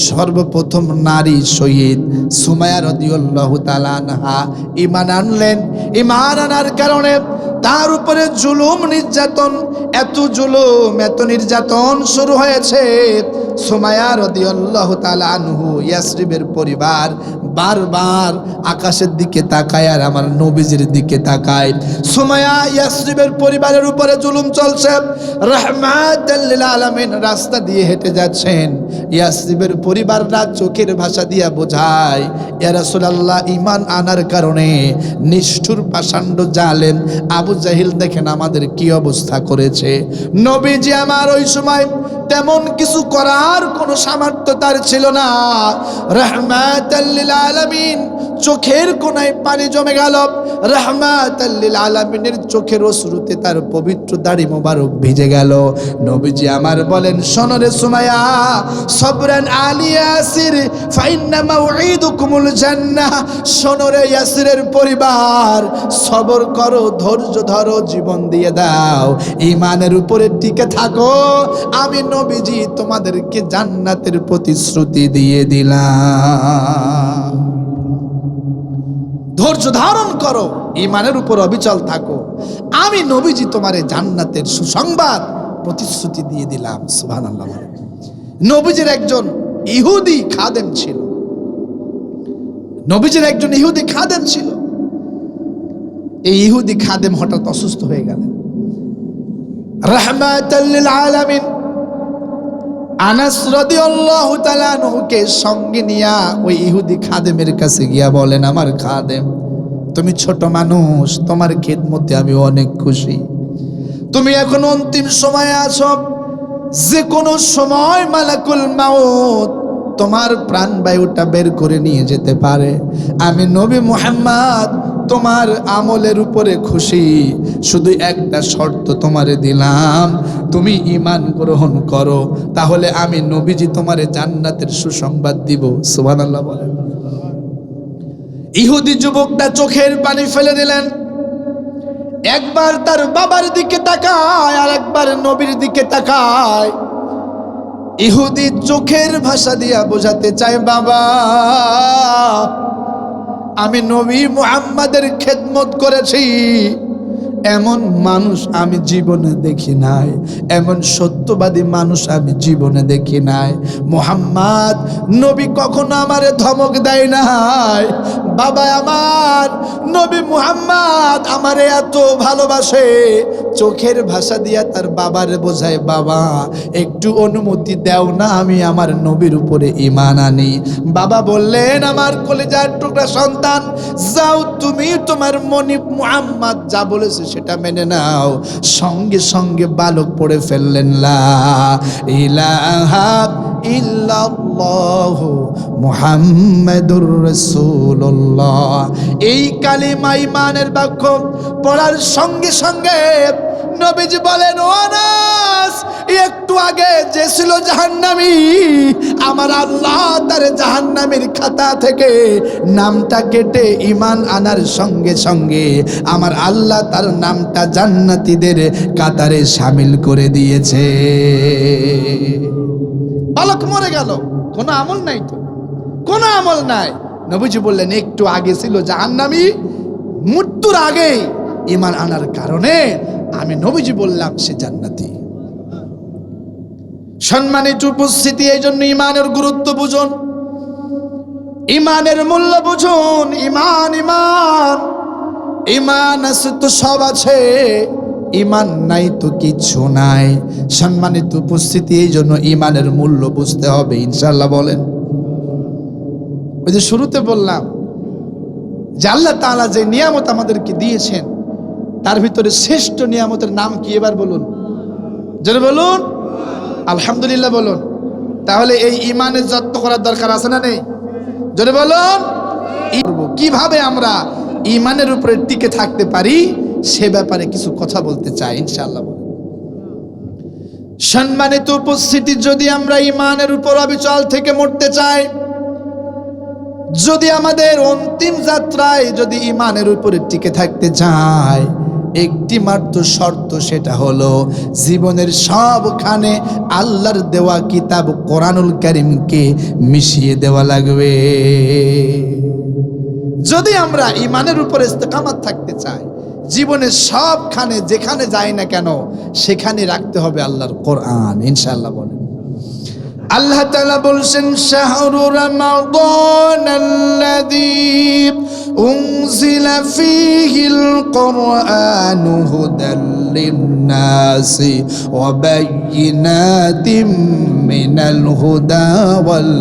সর্বপ্রথম নারী শহীদ সুমাইয়া রাদিয়াল্লাহু তাআলা আনহা ঈমান আনলেন। ঈমান আনার কারণে তার উপরে জুলুম নির্যাতন, এত জুলুম এত নির্যাতন শুরু হয়েছে। সুমাইয়া রাদিয়াল্লাহু তাআলা আনহু ইয়াসরিবের পরিবার বারবার আকাশের দিকে তাকায় আর আমার নবীজির দিকে তাকায়। সুমাইয়া ইয়াসরিবের পরিবারের উপরে জুলুম চলছে, রাহমাতাল লিল আলামিন রাস্তা দিয়ে হেঁটে যাচ্ছেন। ইয়াসরিবের পরিবাররা চোখের ভাষা দিয়ে বোঝায়, ইয়া রাসূলুল্লাহ ঈমান আনার কারণে নিষ্ঠুর পাষাণ্ড জালেম আবু জাহিল দেখেন আমাদের কি অবস্থা করেছে। নবীজি আমার ওই সময় তেমন কিছু করার কোনো সামর্থ্য তার ছিল না। রাহমাতাল লিল আলামিন চোখের কোনায় পানি জমে গেল। রাহমাতাল লিল আলামিনের চোখের অশ্রুতে তার পবিত্র দাড়ি মোবারক ভিজে গেল। নবীজি আমার বলেন, শোনো রে সুমাইয়া, সবরান আলী ইয়াসির ফাইন্না মাউঈদুকুমুল জান্নাহ। শোনো রে ইয়াসিরের পরিবার, সবর করো, ধৈর্য ধরো, জীবন দিয়ে দাও, ঈমানের উপরে টিকে থাকো, আমি নবীজি তোমাদেরকে জান্নাতের প্রতিশ্রুতি দিয়ে দিলাম। ধৈর্য ধারণ করো, ঈমানের উপর অবিচল থাকো, আমি নবীজি তোমারে জান্নাতের সুসংবাদ প্রতিশ্রুতি দিয়ে দিলাম। সুবহানাল্লাহ। নবীজির একজন ইহুদি খাদেম ছিল, নবীজির একজন ইহুদি খাদেম ছিল। এই ইহুদি খাদেম হঠাৎ অসুস্থ হয়ে গেলেন। রাহমাতাল লিল আলামিন আনাস রাদিয়াল্লাহু তাআলা আনহুকে সঙ্গে নিয়া ওই ইহুদি খাদেমের কাছে গিয়া বলেন, আমার খাদেম, তুমি ছোট মানুষ, তোমার খেদমতে আমি অনেক খুশি। তুমি এখন অন্তিম সময়ে আছো, যে কোনো সময় মালাকুল মাউত তোমার প্রাণবায়ুটা বের করে নিয়ে যেতে পারে। আমি নবী মুহাম্মদ তোমার আমলের উপরে খুশি, শুধু একটা শর্ত তোমারে দিলাম, তুমি ঈমান গ্রহণ করো, তাহলে আমি নবীজি তোমারে জান্নাতের সুসংবাদ দিব। সুবহানাল্লাহ বলেন। ইহুদি যুবকটা চোখের পানি ফেলে দিলেন, একবার তার বাবার দিকে তাকায় আর একবার নবীর দিকে তাকায়। ইহুদি চোখের ভাষা দিয়া বোঝাতে চায়, বাবা, আমি নবী মুহাম্মাদের খেদমত করেছি, এমন মানুষ আমি জীবনে দেখি নাই, এমন সত্যবাদী মানুষ আমি জীবনে দেখি নাই। মুহাম্মদ নবী কখনো আমারে ধমক দেয় নাই। বাবা, আমার নবী মুহাম্মদ আমারে এত ভালোবাসে। চোখের ভাষা দিয়া তার বাবারে বোঝায়, বাবা একটু অনুমতি দাও না, আমি আমার নবীর উপরে ঈমান আনি। বাবা বললেন, আমার কলিজার টুকরা সন্তান, যাও তুমি তোমার মনিব মুহাম্মদ যা বলেছে সেটা মেনে নাও। সঙ্গে সঙ্গে বালক পড়ে ফেললেন, লা ইলাহা ইল্লাল্লাহু মুহাম্মাদুর রাসূলুল্লাহ। এই কালিমা ঈমানের বাক্য পড়ার সঙ্গে সঙ্গে নবীজি বলেন, ও আনাস, একটু আগে যে ছিল জাহান্নামী, আমার আল্লাহ তার জাহান্নামীর খাতা থেকে নামটা কেটে ঈমান আনার সঙ্গে সঙ্গে আমার আল্লাহ তার নামটা জান্নাতীদের কাতারে শামিল করে দিয়েছে। বালক মরে গেল, কোনো আমল নাই, তো কোনো আমল নাই। নবীজি বললেন, একটু আগে ছিল জাহান্নামী, মৃত্যুর আগে ঈমান আনার কারণে আমি নবীজি বললাম সে জান্নাতি। সম্মানিত উপস্থিতি, এই জন্য ঈমানের গুরুত্ব বুঝুন, ঈমানের মূল্য বুঝুন। ঈমান ঈমান ঈমান আছে তো সব আছে, ইমান নাই তো কিছু নাই। সম্মানিত উপস্থিতি, এই জন্য ইমানের মূল্য বুঝতে হবে ইনশাআল্লাহ বলেন। ওই যে শুরুতে বললাম যে আল্লাহ তাআলা যে নিয়ামত আমাদেরকে দিয়েছেন তার ভিতরে শ্রেষ্ঠ নিয়ামতের নাম কি? এবার বলুন, জোরে বলুন, আলহামদুলিল্লাহ বলুন। তাহলে এই ইমানের যত্ন করার দরকার আছে না নেই? জোরে বলুন। কিভাবে আমরা ইমানের উপরে টিকে থাকতে পারি সে ব্যাপারে কিছু কথা বলতে চাই ইনশাআল্লাহ। সম্মানিত উপস্থিতি, যদি আমরা ইমানের উপর অবিচল থেকে মরতে চাই, যদি আমাদের অন্তিম যাত্রায় যদি ইমানের উপরে টিকে থাকতে চাই, একটি মাত্র শর্ত, সেটা হলো জীবনের সবখানে আল্লাহর দেওয়া কিতাব কোরআনুল কারীমকে মিশিয়ে দেওয়া লাগবে। যদি আমরা ইমানের উপরে ইস্তেকামাত থাকতে চাই, জীবনের সবখানে যেখানে যাই না কেন সেখানে রাখতে হবে আল্লাহর কোরআন ইনশাআল্লাহ বলেন। আল্লাহ তাআলা বলছেন, শাহরু রমাদানাল্লাযী উনজিলা ফীহিল কুরআনু হুদাল লিন-নাসি ওয়া বায়্যিনাতিম মিনাল হুদা ওয়াল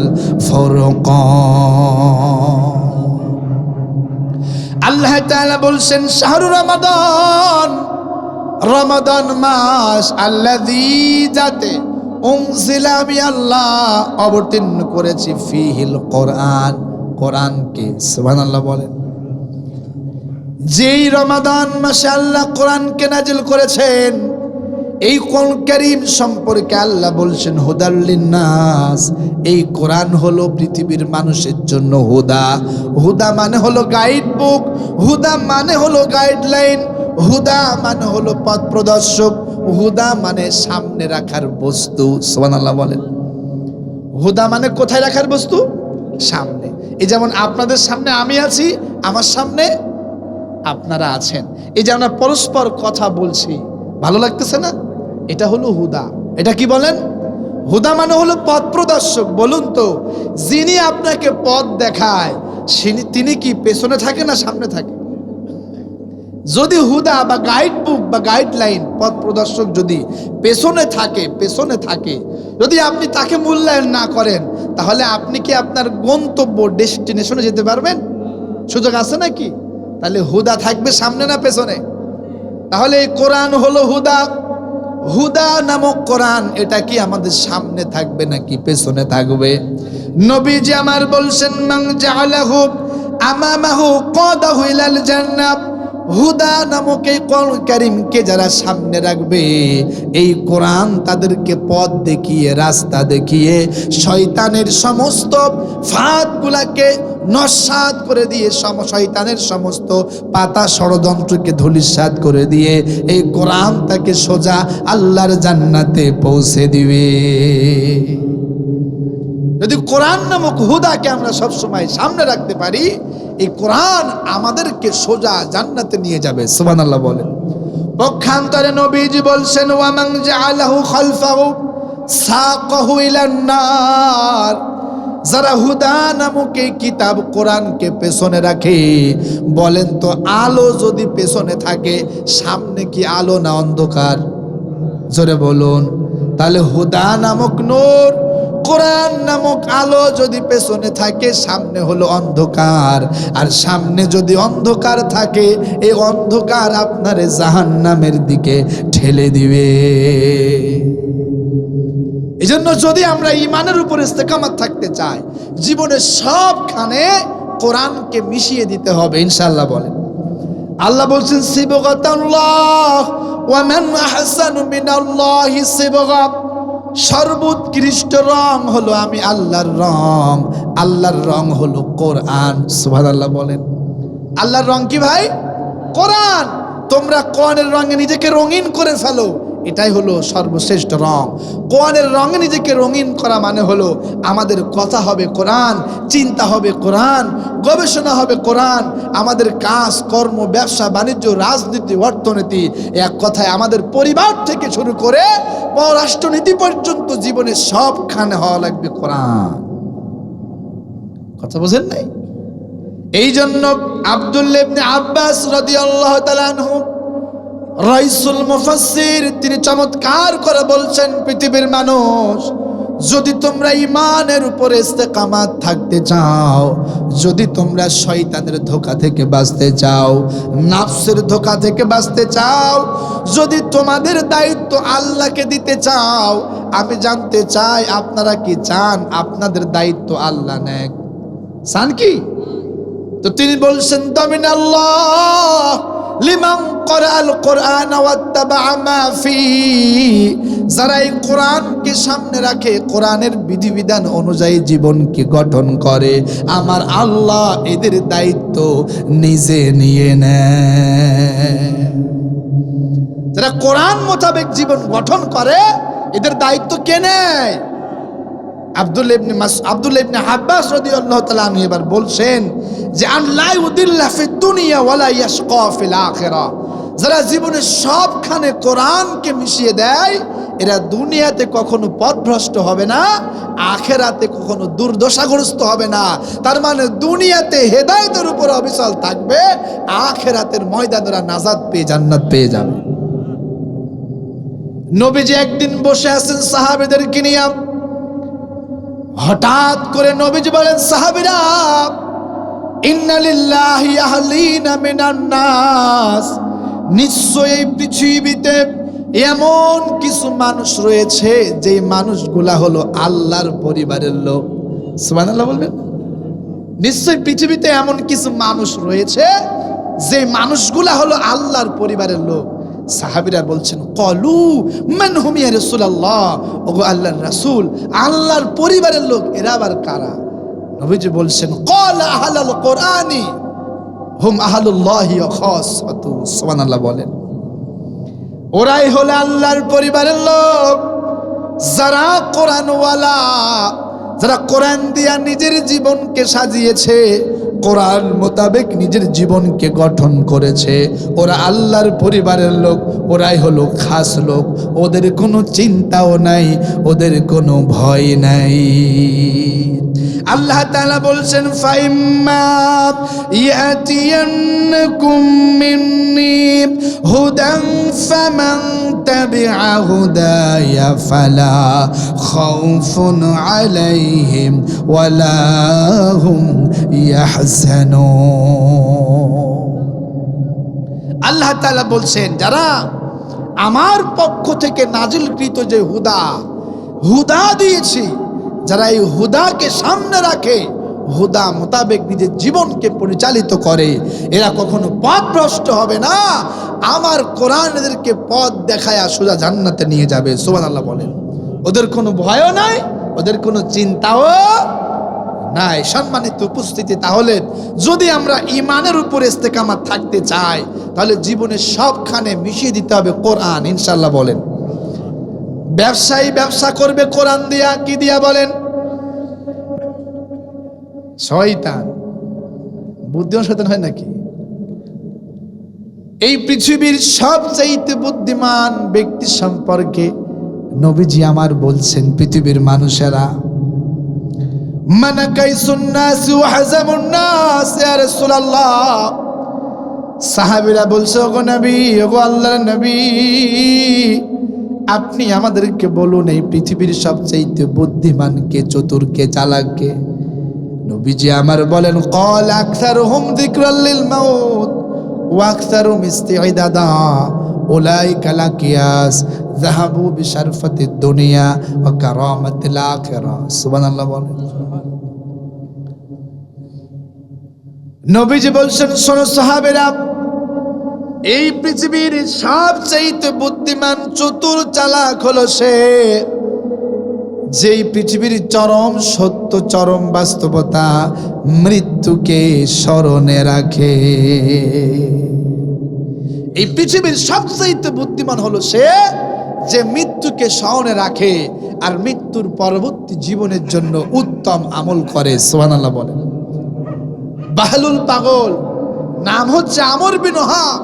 ফুরকান। আল্লাহ তাআলা বলছেন, শাহরু রমাদান, রমাদান মাস, আল্লাযী, যাতে, উনজিলা, আমি আল্লাহ অবতীর্ণ করেছি, ফীহিল কোরআন, কোরআনকে। সুবহানাল্লাহ বলেন। যেই রমাদান মাসে আল্লাহ কোরআনকে নাজিল করেছেন, এই কোরআন কারীম সম্পর্কে আল্লাহ বলছেন হুদাল লিন-নাস, এই কোরআন হলো পৃথিবীর মানুষের জন্য হুদা। হুদা মানে হলো গাইড বুক, হুদা মানে হলো গাইডলাইন, হুদা মানে হলো পথ প্রদর্শক, হুদা মানে সামনে রাখার বস্তু। সুবহানাল্লাহ বলেন। হুদা মানে কোথায় রাখার বস্তু? সামনে। এই যেমন আপনাদের সামনে আমি আছি, আমার সামনে আপনারা আছেন, এই যে আমরা পরস্পর কথা বলছি, ভালো লাগতেছে না? এটা হলো হুদা। এটা কি বলেন? হুদা মানে হলো পথ প্রদর্শক। বলুন তো, যিনি আপনাকে পথ দেখায় তিনি কি পেছনে থাকে না সামনে থাকে? যদি হুদা বা গাইড বুক বা গাইডলাইন, পথ প্রদর্শক যদি পেছনে থাকে, যদি আপনি তাকে মূল্যায়ন না করেন, তাহলে আপনি কি আপনার গন্তব্য ডেস্টিনেশনে যেতে পারবেন? সুযোগ আছে নাকি? তাহলে হুদা থাকবে সামনে না পেছনে? তাহলে এই কোরআন হলো হুদা। হুদা নামক কোরআন, এটা কি আমাদের সামনে থাকবে নাকি পেছনে থাকবে? নবীজি আমার বলছেন, মান জাআলাহু আমামাহু কাদাহু ইলাল জান্নাহ। হুদা নামক এই কোরআন কারীমকে যারা সামনে রাখবে, এই কোরআন তাদেরকে পথ দেখিয়ে, রাস্তা দেখিয়ে, শয়তানের সমস্ত ফাঁদগুলাকে নস্যাৎ করে দিয়ে, শয়তানের সমস্ত পাতা ষড়যন্ত্রকে ধূলিসাৎ করে দিয়ে এই কোরআন তাকে সোজা আল্লাহর জান্নাতে পৌঁছে দিবে। যদি কোরআন নামক হুদাকে আমরা সবসময় সামনে রাখতে পারি, এই কোরআন আমাদেরকে সোজা জান্নাতে নিয়ে যাবে। সুবহানাল্লাহ বলেন। পক্ষান্তরে নবীজি বলছেন, ওয়া মান জাআলাহু খালফাহু সাকাহু ইলান নার। যারা হুদা নামক এই কিতাব কোরআনকে পেছনে রাখে, বলেন তো, আলো যদি পেছনে থাকে, সামনে কি আলো না অন্ধকার? জোরে বলুন। তাহলে হুদা নামক নূর, কোরআন নামক আলো যদি পেছনে থাকে, সামনে হলো অন্ধকার। আর সামনে যদি অন্ধকার থাকে, এই অন্ধকার আপনারে জাহান্নামের দিকে ঠেলে দিবে। এজন্য যদি আমরা ইমানের উপর ইস্তেকামাত থাকতে চাই, জীবনের সবখানে কোরআনকে মিশিয়ে দিতে হবে ইনশাআল্লাহ বলেন। আল্লাহ বলছেন, সিবগাতাল্লাহ ওয়া মান আহসানু মিনাল্লাহি সিবগা। সর্বোৎকৃষ্ট রং হলো আমি আল্লাহর রং, আল্লাহর রং হলো কোরআন। সুবহানাল্লাহ বলেন। আল্লাহর রং কি ভাই? কোরআন। তোমরা কোরআনের রঙে নিজেকে রঙিন করে ফেলো, এটাই হলো সর্বশ্রেষ্ঠ রং। কোরআনের রঙে নিজেকে রঙিন করা মানে হলো আমাদের কথা হবে কোরআন, চিন্তা হবে কোরআন, গবেষণা হবে কোরআন, আমাদের কাজ কর্ম, ব্যবসা বাণিজ্য, রাজনীতি, অর্থনীতি, এক কথায় আমাদের পরিবার থেকে শুরু করে পররাষ্ট্রনীতি পর্যন্ত জীবনে সবখানে হওয়া লাগবে কোরআন। কথা বোঝেন নাই? এই জন্য আব্দুল্লাহ ইবনে আব্বাস রাদিয়াল্লাহু তাআলা আনহু রাইসুল মুফাসসির তিনি চমৎকার করে বলছেন, পৃথিবীর মানুষ, যদি তোমরা ঈমানের উপরে ইস্তেকামাত থাকতে চাও, যদি তোমরা শয়তানের ধোঁকা থেকে বাঁচতে চাও, নাফসের ধোঁকা থেকে বাঁচতে চাও, যদি তোমাদের দায়িত্ব আল্লাহকে দিতে চাও, আমি জানতে চাই আপনারা কি চান আপনাদের দায়িত্ব আল্লাহ নেক? চান কি? তো তিনি বলছেন, দামিন আল্লাহ লিমান ক্বরাআল কুরআন ওয়াত্তাবা মা ফি, যারা এই কোরআনকে সামনে রাখে, কোরআনের বিধিবিধান অনুযায়ী জীবনকে গঠন করে, আমার আল্লাহ এদের দায়িত্ব নিজে নিয়ে নেয়। যারা কোরআন মোতাবেক জীবন গঠন করে, এদের দায়িত্ব কে নেয়? আব্দুল্লাহ ইবনে আব্বাস রাদিয়াল্লাহু তাআলা আনহু এবার বলছেন যে, আল্লাহ ইউদিল্লা ফিদ দুনিয়া ওয়ালা ইয়াশকা ফিল আখিরাহ, যারা জীবনে সবখানে কোরআনকে মিশিয়ে দেয়, এরা দুনিয়াতে কখনো পথভ্রষ্ট হবে না, আখিরাতে কখনো দুর্দশাগ্রস্ত হবে না। তার মানে দুনিয়াতে হেদায়েতের উপর অবিচল থাকবে, আখিরাতের ময়দানে ওরা নাজাত পেয়ে জান্নাত পেয়ে যাবে। নবীজি একদিন বসে আছেন সাহাবীদেরকে নিয়ে, হঠাৎ করে নবীজি বলেন, সাহাবীরা, ইন্না লিল্লাহি আহলিনা মিনান নাস, নিশ্চয়ই এই পৃথিবীতে এমন কিছু মানুষ রয়েছে যে মানুষগুলা হলো আল্লাহর পরিবারের লোক। সুবহানাল্লাহ বলবেন। নিশ্চয়ই পৃথিবীতে এমন কিছু মানুষ রয়েছে যে মানুষগুলা হলো আল্লাহর পরিবারের লোক। সাহাবীরা বলছেন, কলু মান হুম ইয়া রাসূলুল্লাহ, ওগো আল্লাহর রাসূল, আল্লাহর পরিবারের লোক এরা আবার কারা? নবীজি বলছেন, ক্বাল আহলুল কুরআনি হুম আহলুল্লাহি ওয়া খাসসাতু। সুবহানাল্লাহ বলেন। ওরাই হলো আল্লাহর পরিবারের লোক, যারা কোরআনওয়ালা, যারা কোরআন দিয়া নিজের জীবনকে সাজিয়েছে, কোরআন মোতাবেক নিজের জীবনকে গঠন করেছে, ওরা আল্লাহর পরিবারের লোক, ওরাই হলো খাস লোক। ওদের কোনো চিন্তাও নাই, ওদের কোনো ভয় নাই। আল্লাহ তাআলা বলছেন, ফাইম্মা ইয়াতিয়ান্নাকুম মিন্নি হুদান ফামান তাবিআ হুদায়া ফালা খাউফুন আলাইহিম ওয়ালা হুম ইয়াহজানুন। আল্লাহ তাআলা বলছেন, যারা আমার পক্ষ থেকে নাজিলকৃত যে হুদা দিয়েছি, যারা এই হুদাকে সামনে রাখে, হুদা মোতাবেক নিজের জীবনকে পরিচালিত করে, এরা কখনো পথভ্রষ্ট হবে না। আমার কোরআন এদেরকে পথ দেখায়া সোজা জান্নাতে নিয়ে যাবে। সুবহানাল্লাহ বলেন। ওদের কোনো ভয়ও নাই, ওদের কোনো চিন্তাও নাই। সম্মানিত উপস্থিতি, তাহলে যদি আমরা ঈমানের উপর ইস্তেকামাত থাকতে চাই, তাহলে জীবনের সবখানে মিশিয়ে দিতে হবে কোরআন। ইনশাআল্লাহ বলেন। ব্যবসায়ী ব্যবসা করবে কোরআন দিয়া, কি দিয়া বলেন? শয়তান। বুদ্ধিমান শয়তান হয় নাকি? এই পৃথিবীর সবচাইতে বুদ্ধিমান ব্যক্তি সম্পর্কে নবীজি আমার বলছেন, পৃথিবীর মানুষেরা, মানাকাইসুন নাস ওয়া হাজামুন নাস, ইয়া রাসূলুল্লাহ। সাহাবীরা বলছে, ওগো নবী, ওগো আল্লাহর নবী, আপনি আমাদেরকে বলুন এই পৃথিবীর সবচাইতে বুদ্ধিমান কে, চতুর কে, চালাক কে? নবীজি আমার বলেন, ক্বাল আকসারুহুম যিকরাল লিল মাউত ওয়া আকসারুহুম ইস্তিদাদা উলাইকা লা কিয়াস যাহাবু বিশারফাতিদ দুনিয়া ওয়া কারামাতিল আখিরাহ। সুবহানাল্লাহ বলেন। নবীজি বলছেন, শোনো সাহাবীরা, এই পৃথিবীর সবচাইতে বুদ্ধিমান, চতুর, চালাক হলো সে, যেই পৃথিবীর চরম সত্য, চরম বাস্তবতা, মৃত্যুকে স্মরণে রাখে। এই পৃথিবীর সবচাইতে বুদ্ধিমান হলো সে, যে মৃত্যুকে স্মরণে রাখে আর মৃত্যুর পরবর্তী জীবনের জন্য উত্তম আমল করে। সুবহানাল্লাহ বলেন। বাহলুল পাগল, নাম হচ্ছে আমর বিন ওয়াহাব।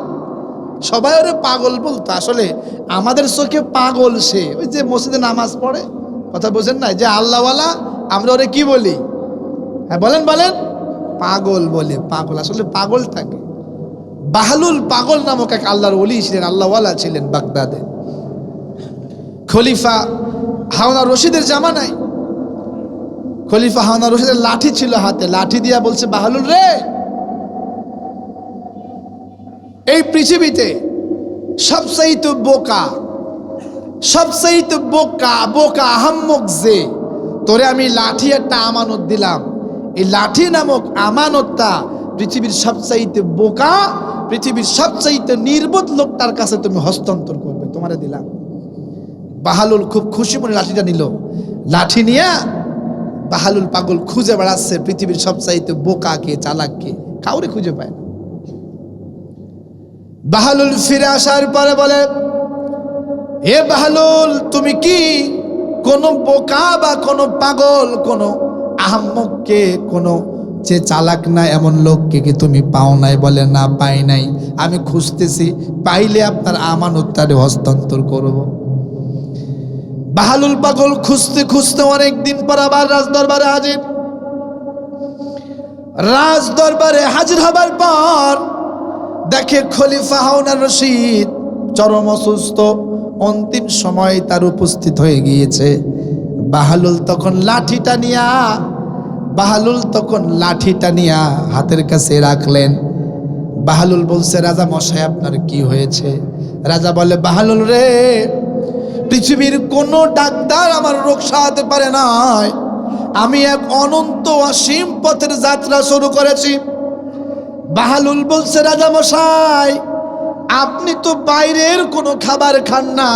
সবাই ওরে পাগল বলতো, আসলে আমাদের চোখে পাগল সে, ওই যে মসজিদে নামাজ পড়ে, কথা বোঝেন না, যে আল্লাহওয়ালা, আমরা ওরে কি বলি? হ্যাঁ বলেন বলেন, পাগল বলে। পাগল আসলে পাগল থাকে, বাহলুল পাগল নামক এক আল্লাহর ওলি ছিলেন, আল্লাহওয়ালা ছিলেন বাগদাদে। খলিফা হারুন রশিদের জামানায় খলিফা হারুন রশিদের লাঠি ছিল হাতে, লাঠি দিয়া বলছে, বাহলুল রে, এই পৃথিবীতে সবচাইতে বোকা, সবচাইতে বোকা বোকা আহাম্মক যে, তোরে আমি লাঠি একটা আমানত দিলাম, এই লাঠি নামক আমানতটা পৃথিবীর সবচাইতে বোকা, পৃথিবীর সবচাইতে নির্বোধ লোকটার কাছে তুমি হস্তান্তর করবে, তোমারে দিলাম। বাহলুল খুব খুশি মনে লাঠিটা নিল। লাঠি নিয়ে বাহলুল পাগল খুঁজে বেড়াচ্ছে পৃথিবীর সবচাইতে বোকা কে, চালাক কে, কাউরে খুঁজে পায় না। বাহলুল ফিরে আসার পরে বলে, হে বাহলুল, তুমি কি কোনো বোকা বা কোনো পাগল, কোনো আহাম্মককে, কোনো যে চালাক না এমন লোককে কি তুমি পাও নাই? বলে, না, পাই নাই, আমি খুঁজতেছি, পাইলে আপনার আমানতটারে হস্তান্তর করব। বাহলুল পাগল খুঁজতে খুঁজতে অনেকদিন পর আবার রাজদরবারে হাজির। রাজদরবারে হাজির হবার পর দেখে খলিফা হারুন রশিদ চরম অসুস্থ, অন্তিম সময় তার উপস্থিত হয়ে গিয়েছে। বাহলুল তখন লাঠিটা নিয়া হাতের কাছে রাখলেন। বাহলুল বলছে, রাজা মশাই, আপনার কি হয়েছে? রাজা বলে, বাহলুল রে, পৃথিবীর কোনো ডাক্তার আমার রোগ সারাতে পারে নাই, আমি এক অনন্ত অসীম পথের যাত্রা শুরু করেছি। বাহলুল বলছে, রাজা মশাই, আপনি তো বাইরের কোনো খাবার খান না,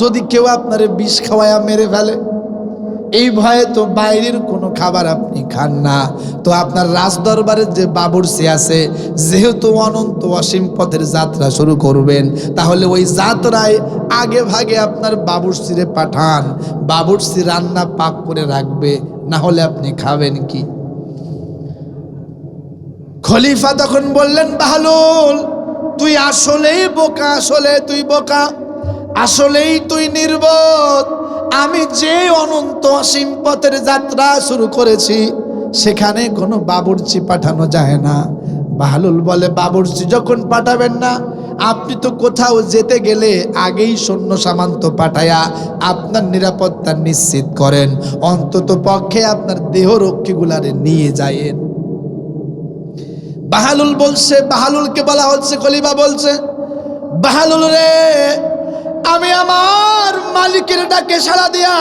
যদি কেউ আপনার বিষ খাওয়ায়া মেরে ফেলে, এই ভয়ে তো বাইরের কোনো খাবার আপনি খান না। তো আপনার রাজদরবারের যে বাবুর্চি আছে, যেহেতু অনন্ত অসীম পথের যাত্রা শুরু করবেন, তাহলে ওই যাত্রায় আগে ভাগে আপনার বাবুর্চিরে পাঠান, বাবুর্চি রান্না পাক করে রাখবে, না হলে আপনি খাবেন কি? খলিফা তখন বললেন, বাহলুল, তুই আসলেই বোকা, আসলে তুই বোকা, আসলেই তুই নির্বোধ। আমি যে অনন্ত অসীম পথের যাত্রা শুরু করেছি, সেখানে কোনো বাবুর্চি পাঠানো যায় না। বাহলুল বলে, বাবুর্চি যখন পাঠাবেন না, আপনি তো কোথাও যেতে গেলে আগেই সৈন্য সামন্ত পাঠায়া আপনার নিরাপত্তা নিশ্চিত করেন, অন্তত পক্ষে আপনার দেহরক্ষীগুলারে নিয়ে যায়েন। বাহলুল বলছে, বাহলুলকে বলা হচ্ছে, খলিফা বলছে, বাহলুল রে, আমি আমার মালিকের ডাকে সাড়া দিয়া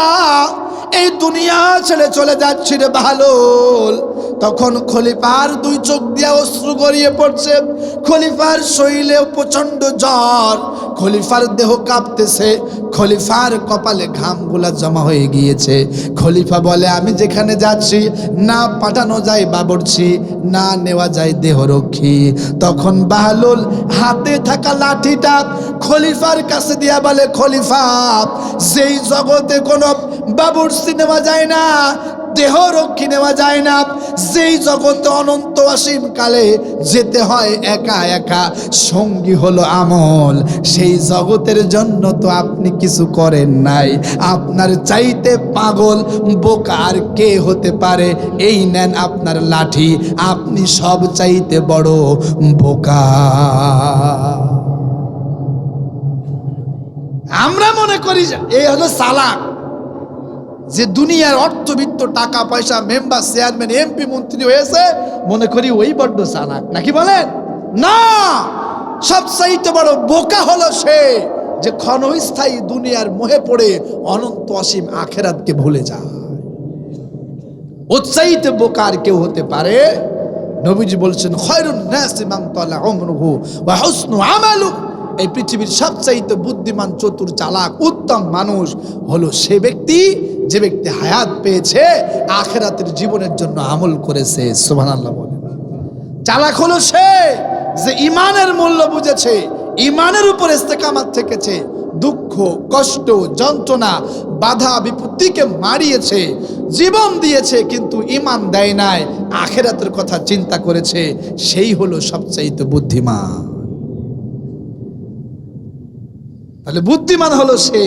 এই দুনিয়া ছেড়ে চলে যাচ্ছি রে বাহলুল। তখন খলিফার দুই চোখ দিয়া অশ্রু গড়িয়ে পড়ছে, খলিফার শরীরে প্রচন্ড জ্বর, খলিফার দেহ কাঁপতেছে, খলিফার কপালে ঘামগুলা জমা হয়ে গিয়েছে। খলিফা বলে, আমি যেখানে যাচ্ছি না পাঠানো যায় বাবুর্চি, না নেওয়া যায় দেহরক্ষী। তখন বাহলুল হাতে থাকা লাঠিটা খলিফার কাছে দিয়া বলে, খলিফা, যেই জগতে কোনো বাবুর্চি নেওয়া যায় না, দেহরক্ষী নেওয়া যায় না, যেই জগতে অনন্ত অসীম কালে যেতে হয় একা একা, সঙ্গী হলো আমল, সেই জগতের জন্য তো আপনি কিছু করেন নাই। আপনার চাইতে পাগল বোকা আর কে হতে পারে? এই নেন আপনার লাঠি, আপনি সব চাইতে বড় বোকা। আমরা মনে করি এই হলো চালাক, যে দুনিয়ার অর্থবিত্ত, টাকা পয়সা, মেম্বার, চেয়ারম্যান, এমপি, মন্ত্রী হয়েছে, মনে করি ওই বড্ড চালাক, নাকি বলেন? না, সবচাইতে বড় বোকা হলো সে যে ক্ষণস্থায়ী দুনিয়ার মোহে পড়ে অনন্ত অসীম আখেরাতকে ভুলে যায়। ওর চাইতে বোকা আর কেউ হতে পারে? নবীজি বলছেন, খায়রুন নাসি মান তালা উমরুহু ওয়া হুসনু আমালুহু, এই পৃথিবীর সবচাইতে বুদ্ধিমান, চতুর, চালাক, উত্তম মানুষ হলো সে ব্যক্তি যে ব্যক্তি হায়াত পেয়েছে, আখিরাতের জীবনের জন্য আমল করেছে। সুবহানাল্লাহ বলেন। চালাক হলো সে যে ইমানের মূল্য বুঝেছে, ইমানের উপর ইস্তেকামাত থেকেছে, দুঃখ, কষ্ট, যন্ত্রণা, বাধা বিপত্তিকে মারিয়েছে, জীবন দিয়েছে, কিন্তু ইমান দেয় নাই, আখিরাতের কথা চিন্তা করেছে, সেই হলো সবচাইতে বুদ্ধিমান। তাহলে বুদ্ধিমান হলো সে